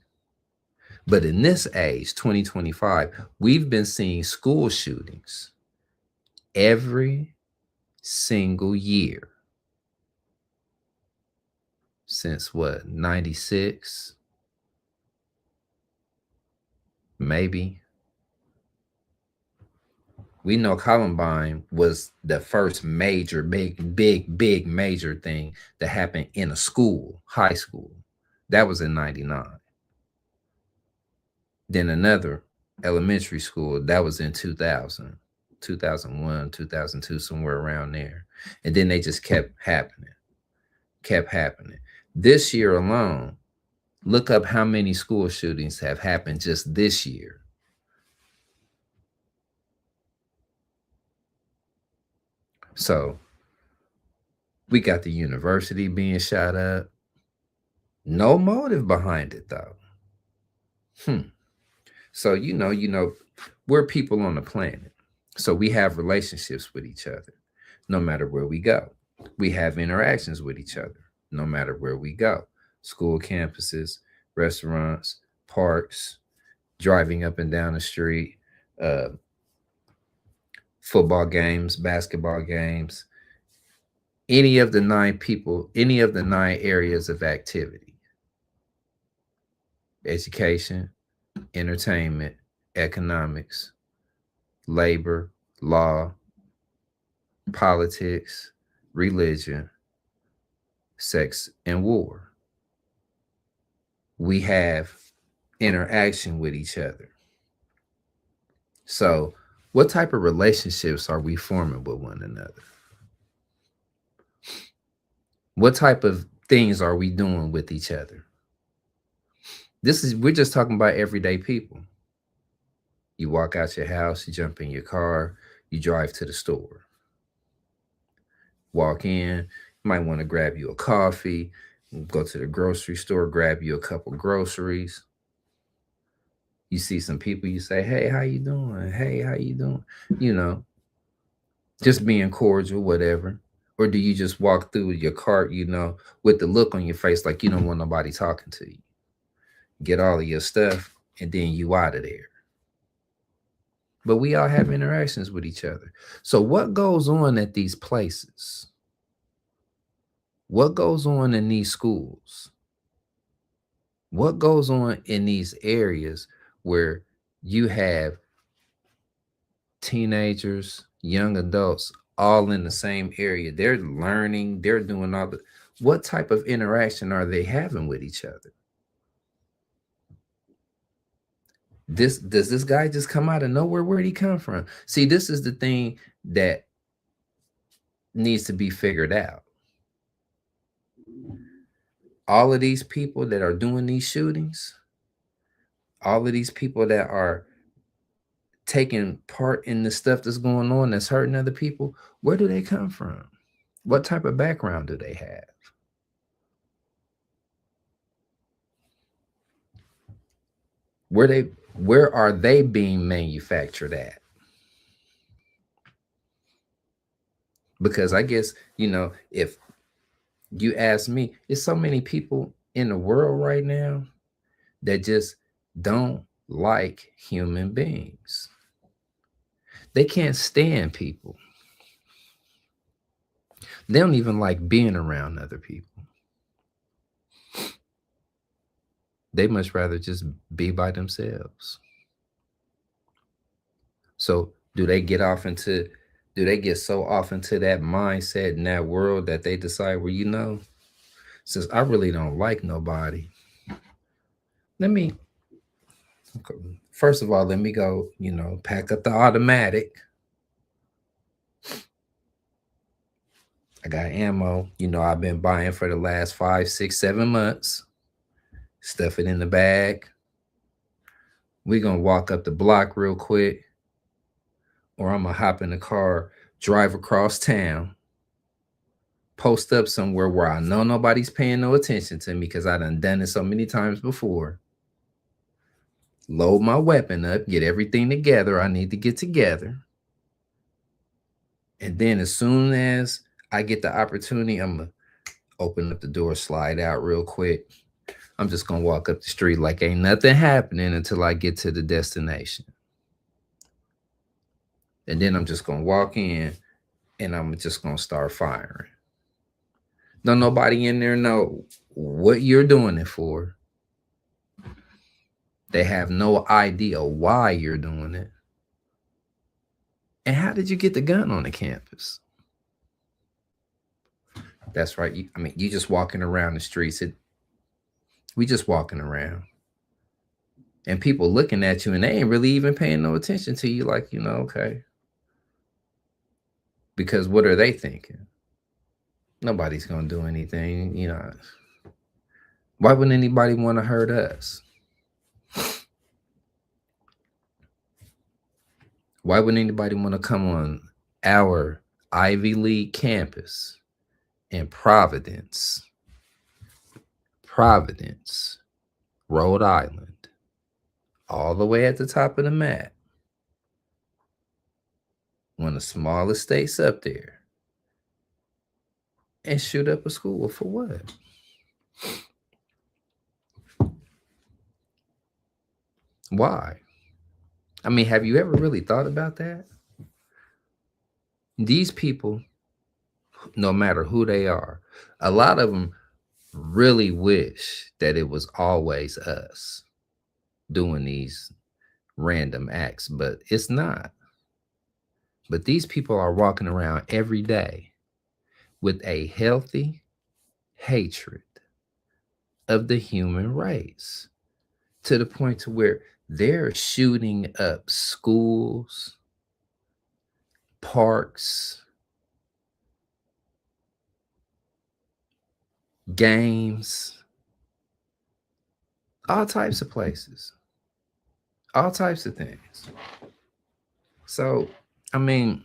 But in this age, 2025, we've been seeing school shootings every single year since what, 96? Maybe. We know Columbine was the first major, big major thing that happened in a school, high school. That was in 99. Then another elementary school, that was in 2000, 2001, 2002, somewhere around there. And then they just kept happening. This year alone, look up how many school shootings have happened just this year. So we got the university being shot up. No motive behind it, though. So, you know, we're people on the planet. So we have relationships with each other, no matter where we go. We have interactions with each other, no matter where we go. School campuses, restaurants, parks, driving up and down the street, football games, basketball games, any of the 9 areas of activity. Education, entertainment, economics, labor, law, politics, religion, sex, and war. We have interaction with each other. So, what type of relationships are we forming with one another? What type of things are we doing with each other? We're just talking about everyday people. You walk out your house, you jump in your car, you drive to the store. Walk in, you might want to grab you a coffee, go to the grocery store, grab you a couple groceries. You see some people, you say, hey, how you doing? Hey, how you doing? You know, just being cordial, whatever. Or do you just walk through your cart, you know, with the look on your face like you don't want nobody talking to you? Get all of your stuff, and then you out of there. But we all have interactions with each other. So what goes on at these places? What goes on in these schools? What goes on in these areas where you have teenagers, young adults, all in the same area? They're learning, they're doing all the, what type of interaction are they having with each other? Does this guy just come out of nowhere? Where'd he come from? See, this is the thing that needs to be figured out. All of these people that are doing these shootings, all of these people that are taking part in the stuff that's going on that's hurting other people, where do they come from? What type of background do they have? Where are they being manufactured at? Because I guess, you know, if you ask me, there's so many people in the world right now that just don't like human beings. They can't stand people. They don't even like being around other people. They much rather just be by themselves. So do they get so off into that mindset in that world that they decide, well, you know, since I really don't like nobody, first of all, let me go, you know, pack up the automatic. I got ammo, you know, I've been buying for the last 5, 6, 7 months. Stuff it in the bag. We're going to walk up the block real quick, or I'm going to hop in the car, drive across town, post up somewhere where I know nobody's paying no attention to me because I done it so many times before. Load my weapon up, get everything together I need to get together. And then as soon as I get the opportunity, I'm going to open up the door, slide out real quick. I'm just going to walk up the street like ain't nothing happening until I get to the destination. And then I'm just going to walk in and I'm just going to start firing. Don't nobody in there know what you're doing it for. They have no idea why you're doing it. And how did you get the gun on the campus? That's right. You just walking around the streets. We just walking around. And people looking at you and they ain't really even paying no attention to you like, you know, okay. Because what are they thinking? Nobody's going to do anything, you know. Why would anybody want to hurt us? Why would anybody want to come on our Ivy League campus in Providence, Rhode Island, all the way at the top of the map, one of the smallest states up there, and shoot up a school for what? Why? I mean, have you ever really thought about that? These people, no matter who they are, a lot of them really wish that it was always us doing these random acts, but it's not. But these people are walking around every day with a healthy hatred of the human race, to the point to where they're shooting up schools, parks, games, all types of places, all types of things. So, I mean,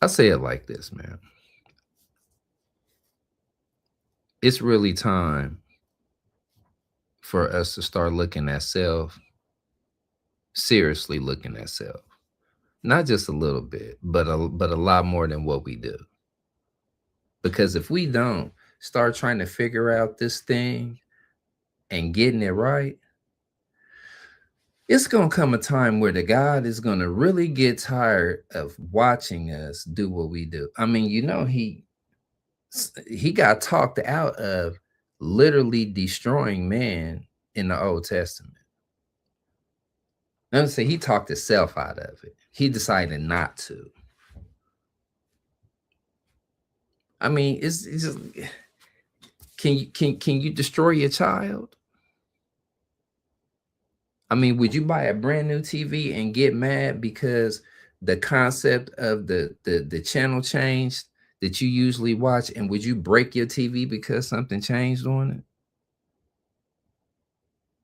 I say it like this, man. It's really time for us to start looking at self, seriously looking at self. Not just a little bit, but a lot more than what we do. Because if we don't start trying to figure out this thing and getting it right, it's going to come a time where the God is going to really get tired of watching us do what we do. I mean, you know, he got talked out of literally destroying man in the Old Testament. I'm saying he talked himself out of it. He decided not to. I mean, it's just, can you destroy your child? I mean, would you buy a brand new TV and get mad because the concept of the channel changed that you usually watch, and would you break your TV because something changed on it?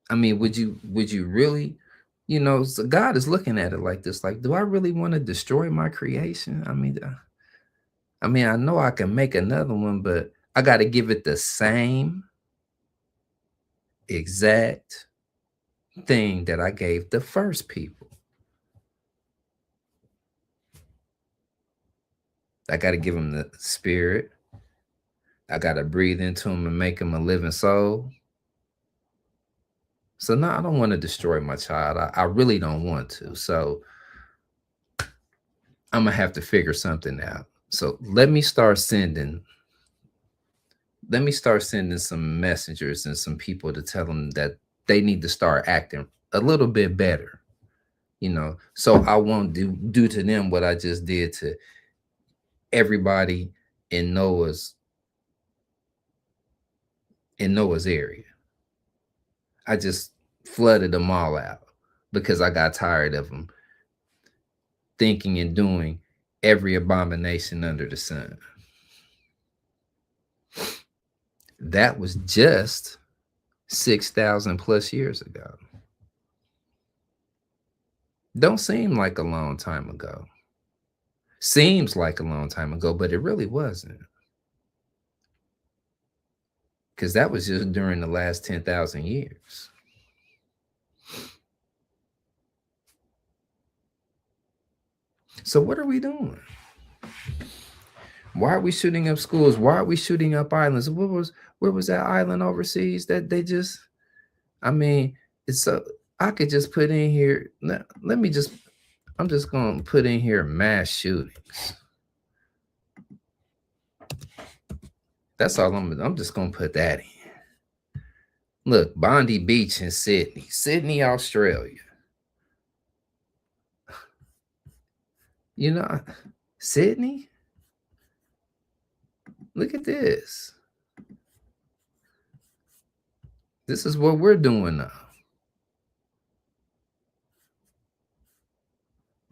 I mean, would you really? You know, so God is looking at it like this, like, do I really want to destroy my creation? I mean, I know I can make another one, but I got to give it the same exact thing that I gave the first people. I got to give them the spirit. I got to breathe into them and make them a living soul. So no, I don't want to destroy my child. I really don't want to. So I'm going to have to figure something out. So let me start sending some messengers and some people to tell them that they need to start acting a little bit better, you know, so I won't do to them what I just did to everybody in Noah's area. I just flooded them all out because I got tired of them thinking and doing every abomination under the sun. That was just 6,000 plus years ago. Don't seem like a long time ago. Seems like a long time ago, but it really wasn't. Because that was just during the last 10,000 years. So what are we doing? Why are we shooting up schools? Why are we shooting up islands? Where was that island overseas that they just, I mean, it's so, I could just put in here, I'm just going to put in here mass shootings. That's all I'm just going to put that in. Look, Bondi Beach in Sydney, Australia. You know, Sydney? Look at this. This is what we're doing now.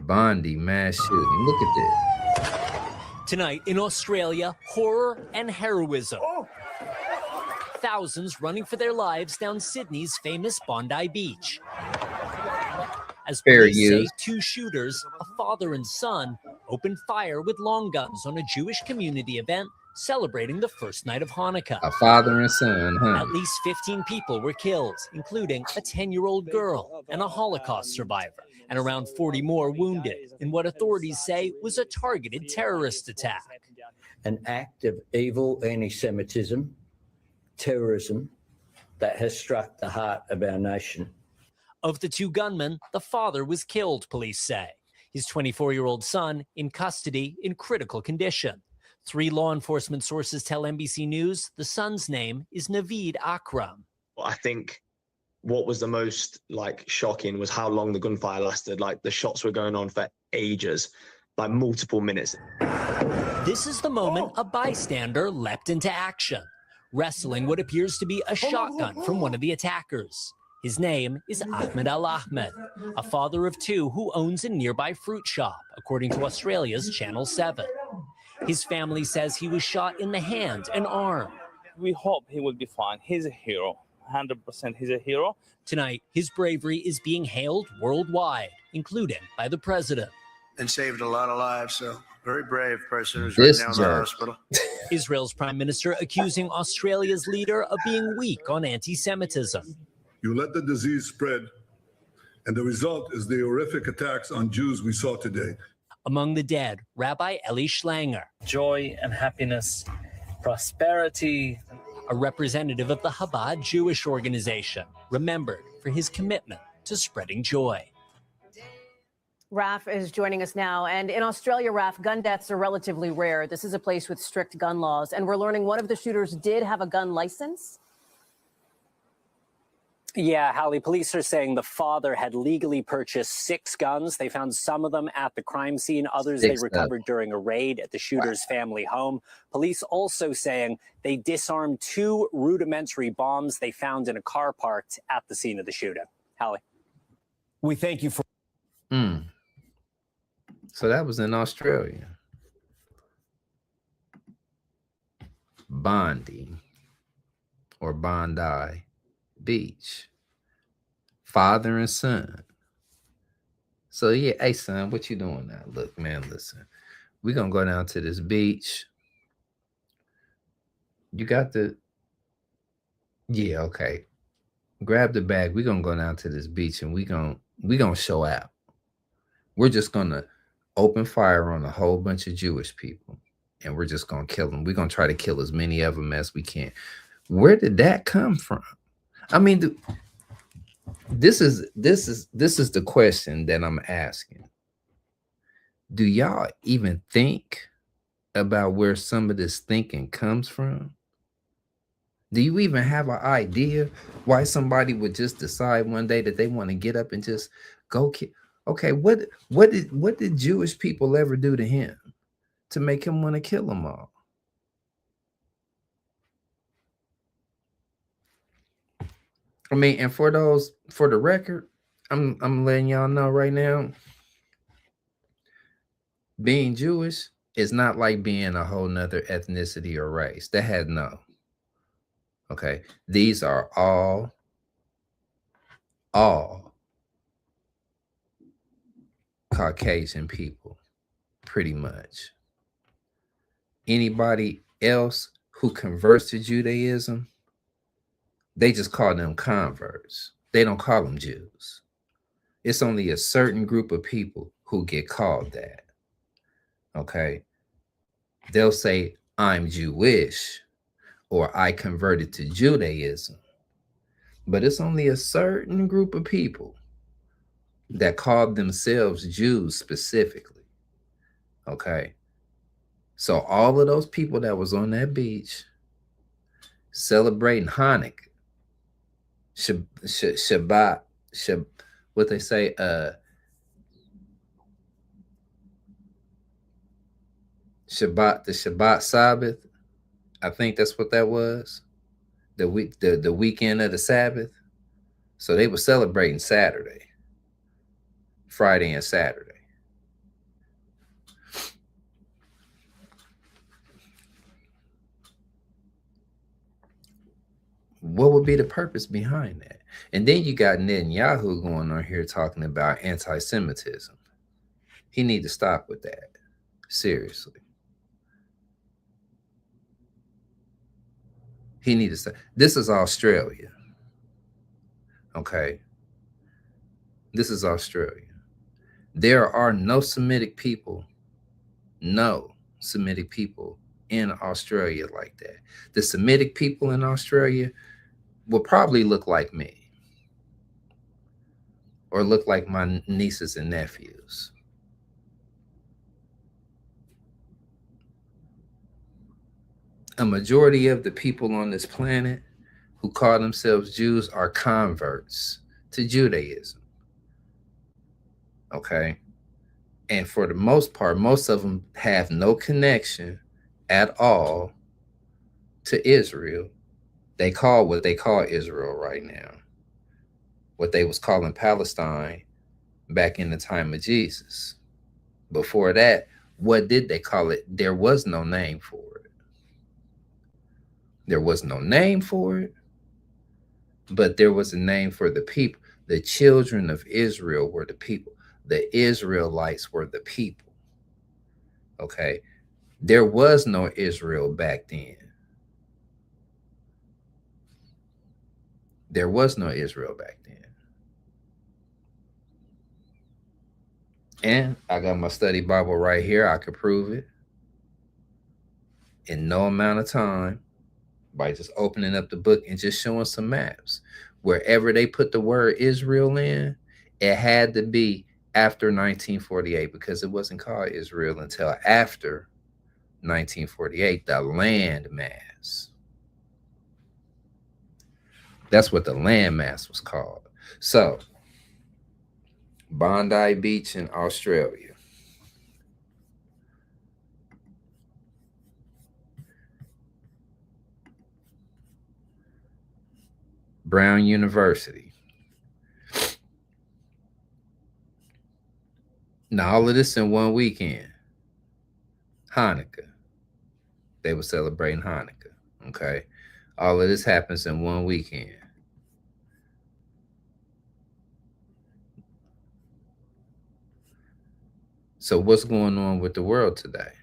Bondi mass shooting. Look at this. Tonight in Australia, horror and heroism. Thousands running for their lives down Sydney's famous Bondi Beach. As police say, two shooters, a father and son, opened fire with long guns on a Jewish community event celebrating the first night of Hanukkah. A father and son, huh? At least 15 people were killed, including a 10-year-old girl and a Holocaust survivor, and around 40 more wounded in what authorities say was a targeted terrorist attack. An act of evil anti-Semitism, terrorism that has struck the heart of our nation. Of the two gunmen, the father was killed, police say. His 24-year-old son in custody in critical condition. 3 law enforcement sources tell NBC News the son's name is Naveed Akram. I think what was the most like shocking was how long the gunfire lasted. Like the shots were going on for ages, like multiple minutes. This is the moment a bystander leapt into action, wrestling what appears to be a shotgun from one of the attackers. His name is Ahmed Al Ahmed, a father of two who owns a nearby fruit shop, according to Australia's Channel 7. His family says he was shot in the hand and arm. We hope he will be fine. He's a hero. 100% he's a hero. Tonight, his bravery is being hailed worldwide, including by the president. And saved a lot of lives, so very brave person who's This right now in the hospital. Israel's prime minister accusing Australia's leader of being weak on anti-Semitism. You let the disease spread, and the result is the horrific attacks on Jews we saw today. Among the dead, Rabbi Eli Schlanger. Joy and happiness, prosperity. A representative of the Chabad Jewish organization, remembered for his commitment to spreading joy. Raf is joining us now. And in Australia, Raf, gun deaths are relatively rare. This is a place with strict gun laws. And we're learning one of the shooters did have a gun license. Yeah, Hallie, police are saying the father had legally purchased 6 guns. They found some of them at the crime scene. Others they recovered during a raid at the shooter's family home. Police also saying they disarmed 2 rudimentary bombs they found in a car parked at the scene of the shooting. Hallie. We thank you for. So that was in Australia. Bondi or Bondi Beach. Father and son. So yeah, hey son, what you doing now? Look, man, listen. We're gonna go down to this beach. You got the yeah, okay. Grab the bag. We're gonna go down to this beach and we're gonna show out. We're just gonna open fire on a whole bunch of Jewish people and we're just gonna kill them. We're gonna try to kill as many of them as we can. Where did that come from? I mean, this is the question that I'm asking. Do y'all even think about where some of this thinking comes from? Do you even have an idea why somebody would just decide one day that they want to get up and just go kill? Okay, what did Jewish people ever do to him to make him want to kill them all? I mean, and for the record, I'm letting y'all know right now, being Jewish is not like being a whole nother ethnicity or race. That had no. Okay. These are all Caucasian people, pretty much. Anybody else who converts to Judaism, they just call them converts. They don't call them Jews. It's only a certain group of people who get called that. Okay. They'll say, I'm Jewish, or I converted to Judaism. But it's only a certain group of people that call themselves Jews specifically. Okay. So all of those people that was on that beach celebrating Hanukkah, Shabbat, what they say, Shabbat, the Shabbat Sabbath. I think that's what that was. The weekend of the Sabbath. So they were celebrating Saturday, Friday and Saturday. What would be the purpose behind that? And then you got Netanyahu going on here talking about anti-Semitism. He need to stop with that. Seriously. He need to stop. This is Australia. Okay. This is Australia. There are no Semitic people in Australia like that. The Semitic people in Australia will probably look like me or look like my nieces and nephews. A majority of the people on this planet who call themselves Jews are converts to Judaism. Okay. And for the most part, most of them have no connection at all to Israel. They call what they call Israel right now, what they was calling Palestine back in the time of Jesus. Before that, what did they call it? There was no name for it. There was no name for it, but there was a name for the people. The children of Israel were the people. The Israelites were the people. Okay. There was no Israel back then. There was no Israel back then. And I got my study Bible right here. I could prove it in no amount of time by just opening up the book and just showing some maps. Wherever they put the word Israel in, it had to be after 1948, because it wasn't called Israel until after 1948, the land mass. That's what the land mass was called. So, Bondi Beach in Australia. Brown University. Now, all of this in one weekend. Hanukkah. They were celebrating Hanukkah. Okay. All of this happens in one weekend. So what's going on with the world today?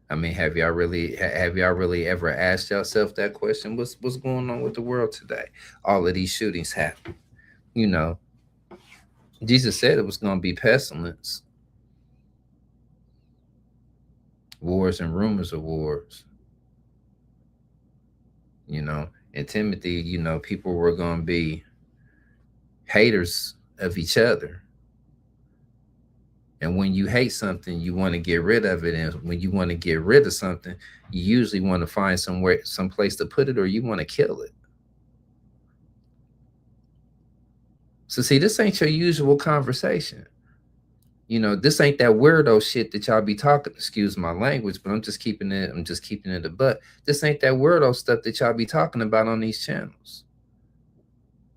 I mean, have y'all really ever asked yourself that question? What's going on with the world today? All of these shootings happen. You know, Jesus said it was going to be pestilence, wars and rumors of wars. You know, in Timothy, you know, people were going to be haters of each other. And when you hate something, you want to get rid of it. And when you want to get rid of something, you usually want to find some place to put it, or you want to kill it. So see, this ain't your usual conversation. You know, this ain't that weirdo shit that y'all be talking, excuse my language, but I'm just keeping it a butt. This ain't that weirdo stuff that y'all be talking about on these channels.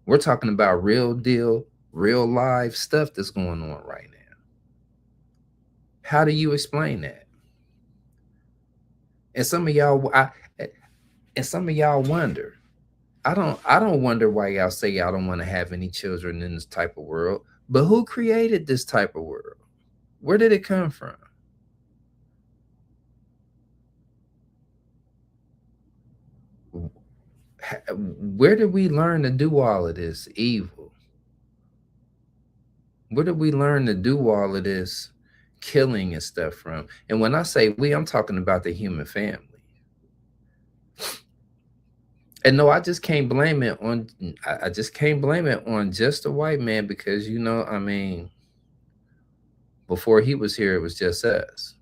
We're talking about real deal, real live stuff that's going on right now. How do you explain that? And some of y'all wonder. I don't wonder why y'all say y'all don't want to have any children in this type of world. But who created this type of world? Where did it come from? Where did we learn to do all of this evil? Where did we learn to do all of this killing and stuff from? And when I say we, I'm talking about the human family. And no, I just can't blame it on just a white man, because, you know, I mean, before he was here, it was just us.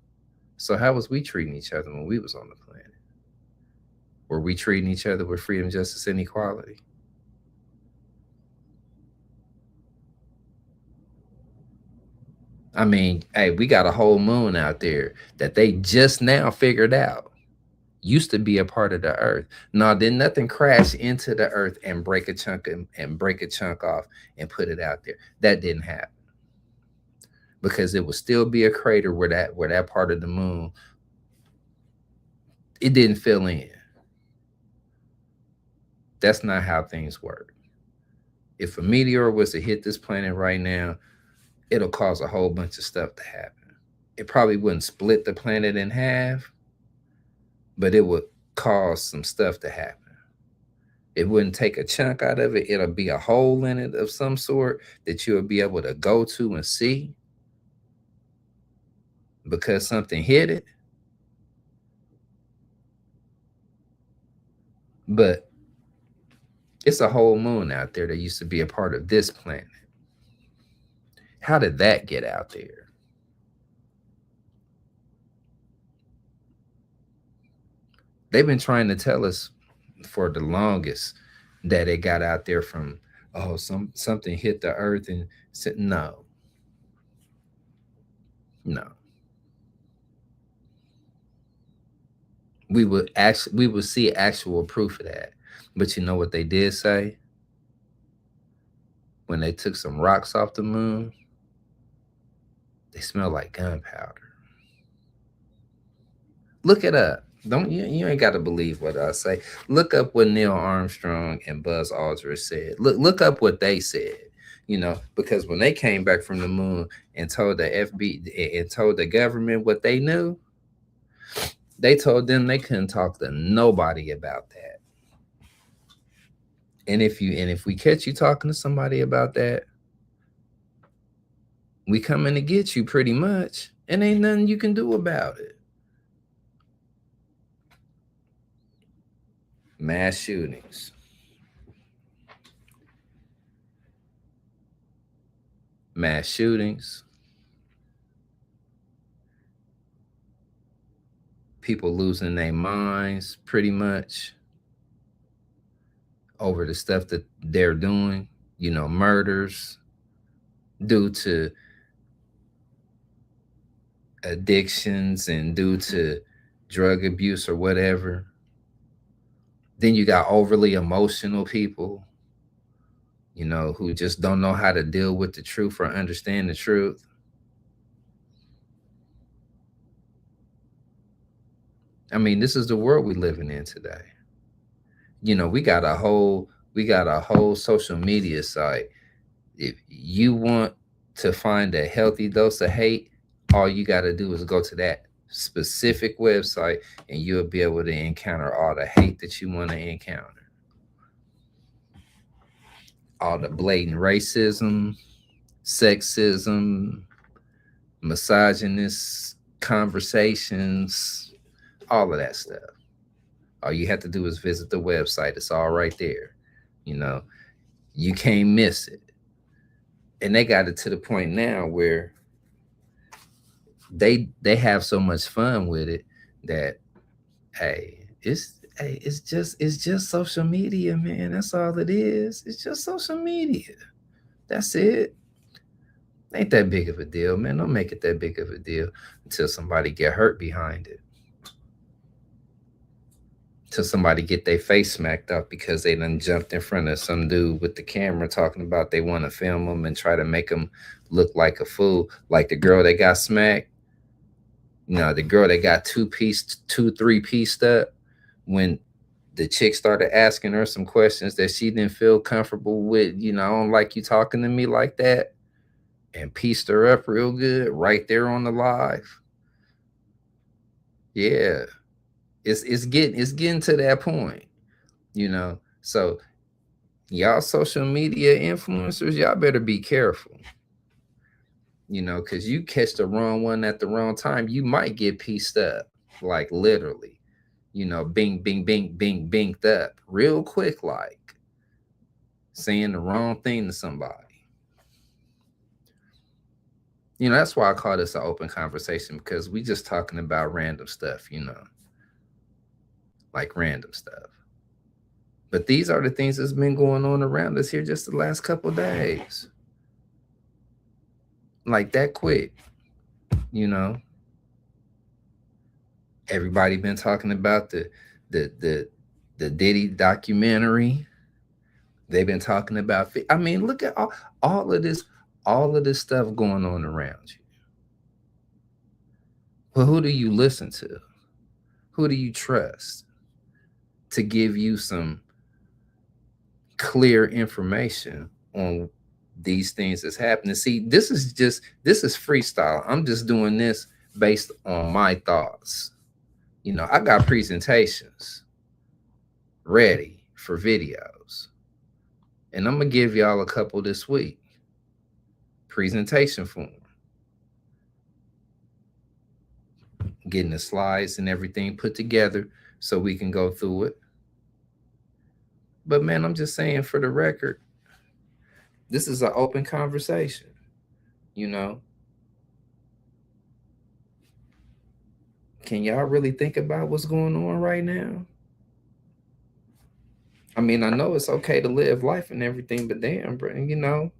So how was we treating each other when we was on the planet? Were we treating each other with freedom, justice, and equality? I mean, hey, we got a whole moon out there that they just now figured out used to be a part of the earth. No, did nothing crash into the earth and break a chunk off and put it out there. That didn't happen, because it would still be a crater where that part of the moon, it didn't fill in. That's not how things work. If a meteor was to hit this planet right now, it'll cause a whole bunch of stuff to happen. It probably wouldn't split the planet in half, but it would cause some stuff to happen. It wouldn't take a chunk out of it. It'll be a hole in it of some sort that you'll be able to go to and see because something hit it. But it's a whole moon out there that used to be a part of this planet. How did that get out there? They've been trying to tell us for the longest that it got out there from, oh, something hit the earth and said, no. We would see actual proof of that. But you know what they did say? When they took some rocks off the moon, they smell like gunpowder. Look it up. You ain't got to believe what I say. Look up what Neil Armstrong and Buzz Aldrin said. Look up what they said. Because when they came back from the moon and told the FBI and told the government what they knew, they told them they couldn't talk to nobody about that. And if we catch you talking to somebody about that, we coming to get you pretty much, and ain't nothing you can do about it. Mass shootings. Mass shootings. People losing their minds pretty much over the stuff that they're doing, murders due to addictions and due to drug abuse or whatever. Then you got overly emotional people, who just don't know how to deal with the truth or understand the truth. I mean, this is the world we're living in today. We got a whole social media site. If you want to find a healthy dose of hate, all you got to do is go to that specific website and you'll be able to encounter all the hate that you want to encounter. All the blatant racism, sexism, misogynist conversations, all of that stuff. All you have to do is visit the website. It's all right there. You can't miss it. And they got it to the point now where they have so much fun with it that, it's just social media, man. That's all it is. It's just social media. That's it. Ain't that big of a deal, man. Don't make it that big of a deal until somebody get hurt behind it. Till somebody get their face smacked up because they done jumped in front of some dude with the camera talking about they want to film them and try to make them look like a fool. Like the girl that got smacked. The girl that got 3-pieced up when the chick started asking her some questions that she didn't feel comfortable with. I don't like you talking to me like that. And pieced her up real good right there on the live. Yeah. It's getting to that point, So y'all social media influencers, y'all better be careful. Because you catch the wrong one at the wrong time, you might get pieced up, like literally, bing, bing, bing, bing, binged up real quick, like saying the wrong thing to somebody. That's why I call this an open conversation, because we just talking about random stuff, like random stuff. But these are the things that's been going on around us here just the last couple of days. Like that quick, Everybody been talking about the Diddy documentary. They've been talking about, look at all of this stuff going on around you. Well, who do you listen to? Who do you trust to give you some clear information on these things that's happening? See, this is freestyle. I'm just doing this based on my thoughts. I got presentations ready for videos, and I'm gonna give y'all a couple this week. Presentation form, getting the slides and everything put together so we can go through it. But man, I'm just saying, for the record, this is an open conversation, Can y'all really think about what's going on right now? I mean, I know it's okay to live life and everything, but damn, bro, you know,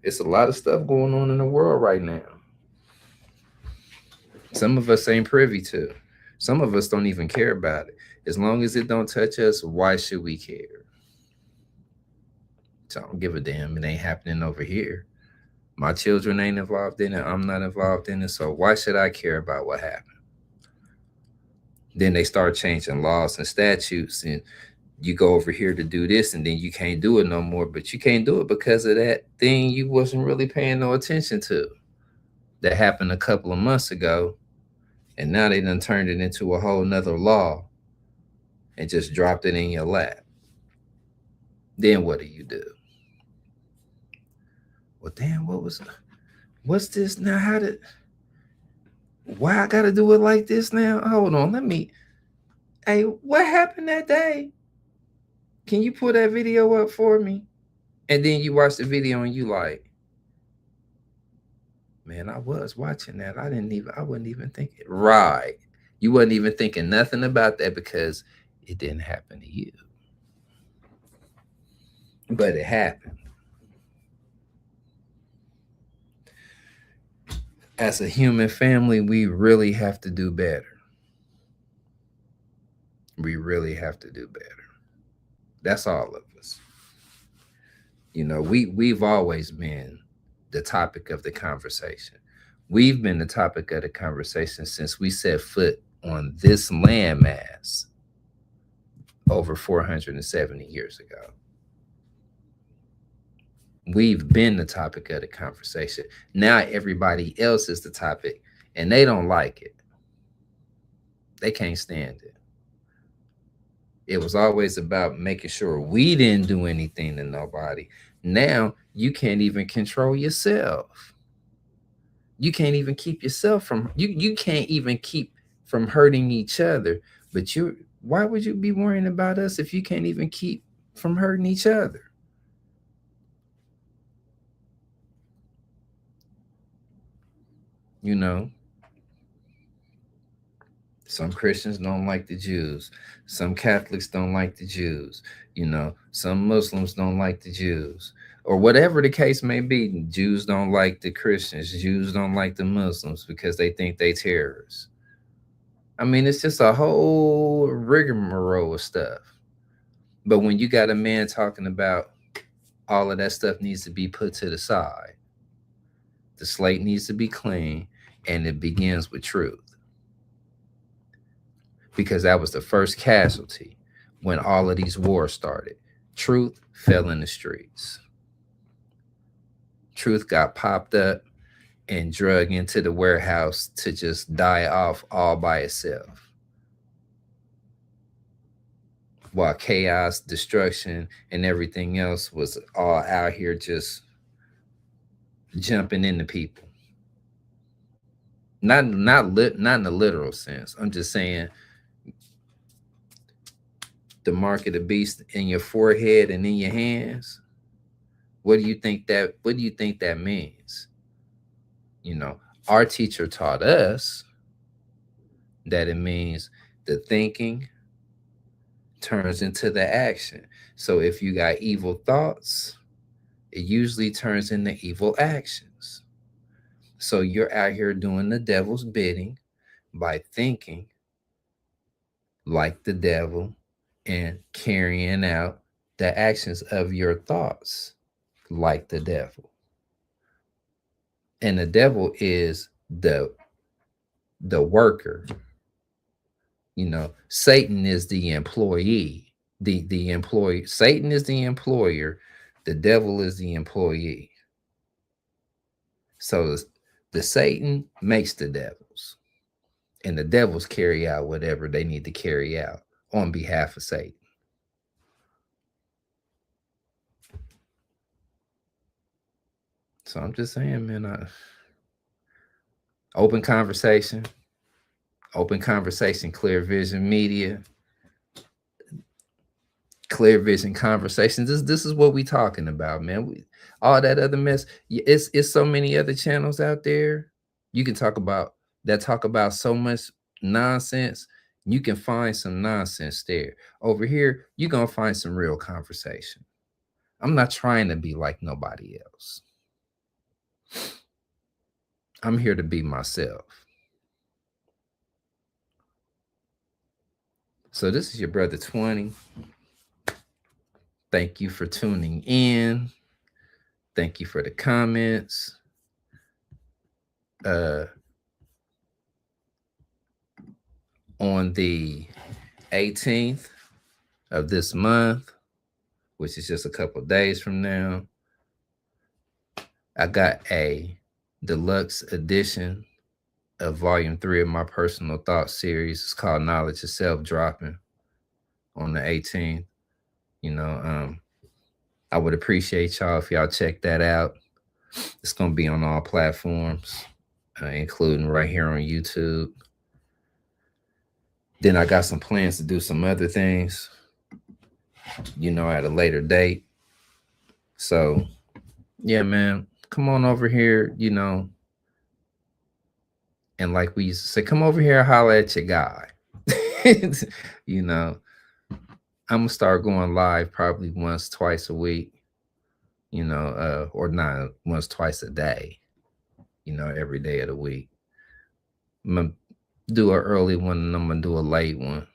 it's a lot of stuff going on in the world right now. Some of us ain't privy to. Some of us don't even care about it. As long as it don't touch us, why should we care? So I don't give a damn. It ain't happening over here. My children ain't involved in it. I'm not involved in it. So why should I care about what happened? Then they start changing laws and statutes, and you go over here to do this, and then you can't do it no more. But you can't do it because of that thing you wasn't really paying no attention to. That happened a couple of months ago, and now they done turned it into a whole nother law and just dropped it in your lap. Then what do you do? Well, damn, what's this now? Why I gotta do it like this now? Hold on, hey, what happened that day? Can you pull that video up for me? And then you watch the video and you like, man, I was watching that. I wasn't even thinking. Right. You wasn't even thinking nothing about that because it didn't happen to you. But it happened. As a human family, we really have to do better. We really have to do better. That's all of us. You know, we've always been the topic of the conversation. We've been the topic of the conversation since we set foot on this landmass over 470 years ago. We've been the topic of the conversation. Now everybody else is the topic, and they don't like it. They can't stand it. It was always about making sure we didn't do anything to nobody. Now you can't even control yourself. You can't even keep yourself from, you can't even keep from hurting each other. But why would you be worrying about us if you can't even keep from hurting each other? You know, some Christians don't like the Jews. Some Catholics don't like the Jews. You know, some Muslims don't like the Jews. Or whatever the case may be, Jews don't like the Christians. Jews don't like the Muslims because they think they terrorists. I mean, it's just a whole rigmarole of stuff. But when you got a man talking about all of that stuff needs to be put to the side, the slate needs to be clean, and it begins with truth. Because that was the first casualty when all of these wars started. Truth fell in the streets. Truth got popped up and drug into the warehouse to just die off all by itself. While chaos, destruction, and everything else was all out here just jumping into people. Not in the literal sense. I'm just saying the mark of the beast in your forehead and in your hands. What do you think that means? You know, our teacher taught us that it means the thinking turns into the action. So if you got evil thoughts, it usually turns into evil actions. So you're out here doing the devil's bidding by thinking like the devil and carrying out the actions of your thoughts like the devil. And the devil is the worker. You know, Satan is the employee, the employee. Satan is the employer. The devil is the employee. So the Satan makes the devils, and the devils carry out whatever they need to carry out on behalf of Satan. So I'm just saying, man, open conversation, Clear Vision Media, Clear Vision Conversations. This is what we talking about, man. All that other mess, it's so many other channels out there you can talk about that talk about so much nonsense. You can find some nonsense there. Over here, you're going to find some real conversation. I'm not trying to be like nobody else. I'm here to be myself. So this is your brother 20. Thank you for tuning in. Thank you for the comments. On the 18th of this month, which is just a couple of days from now, I got a deluxe edition of volume 3 of my personal thought series. It's called Knowledge of Self, dropping on the 18th. You know, I would appreciate y'all if y'all check that out. It's going to be on all platforms, including right here on YouTube. Then I got some plans to do some other things, you know, at a later date. So, yeah, man, come on over here, you know. And like we used to say, come over here and holler at your guy. You know, I'm going to start going live probably once, twice a week, you know, or not once, twice a day, you know, every day of the week. I'm going to do an early one and I'm going to do a late one.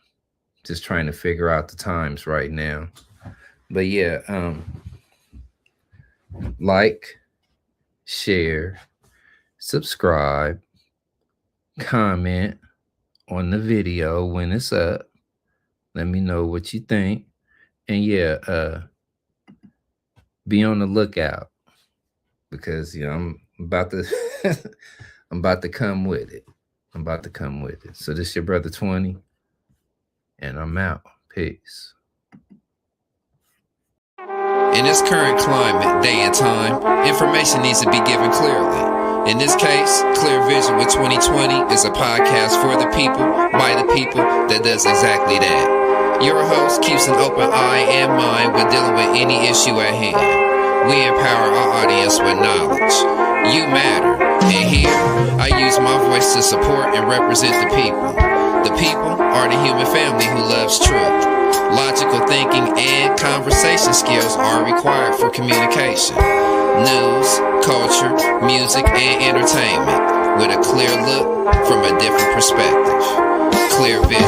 Just trying to figure out the times right now. But yeah, like, share, subscribe, comment on the video when it's up. Let me know what you think. And yeah, be on the lookout, because you know I'm about to I'm about to come with it. I'm about to come with it. So this is your brother 20, and I'm out. Peace. In this current climate, day and time, information needs to be given clearly. In this case, Clear Vision with 2020 is a podcast for the people, by the people, that does exactly that. Your host keeps an open eye and mind when dealing with any issue at hand. We empower our audience with knowledge. You matter. And here, I use my voice to support and represent the people. The people are the human family who loves truth. Logical thinking and conversation skills are required for communication. News, culture, music, and entertainment with a clear look from a different perspective. Clear Vision.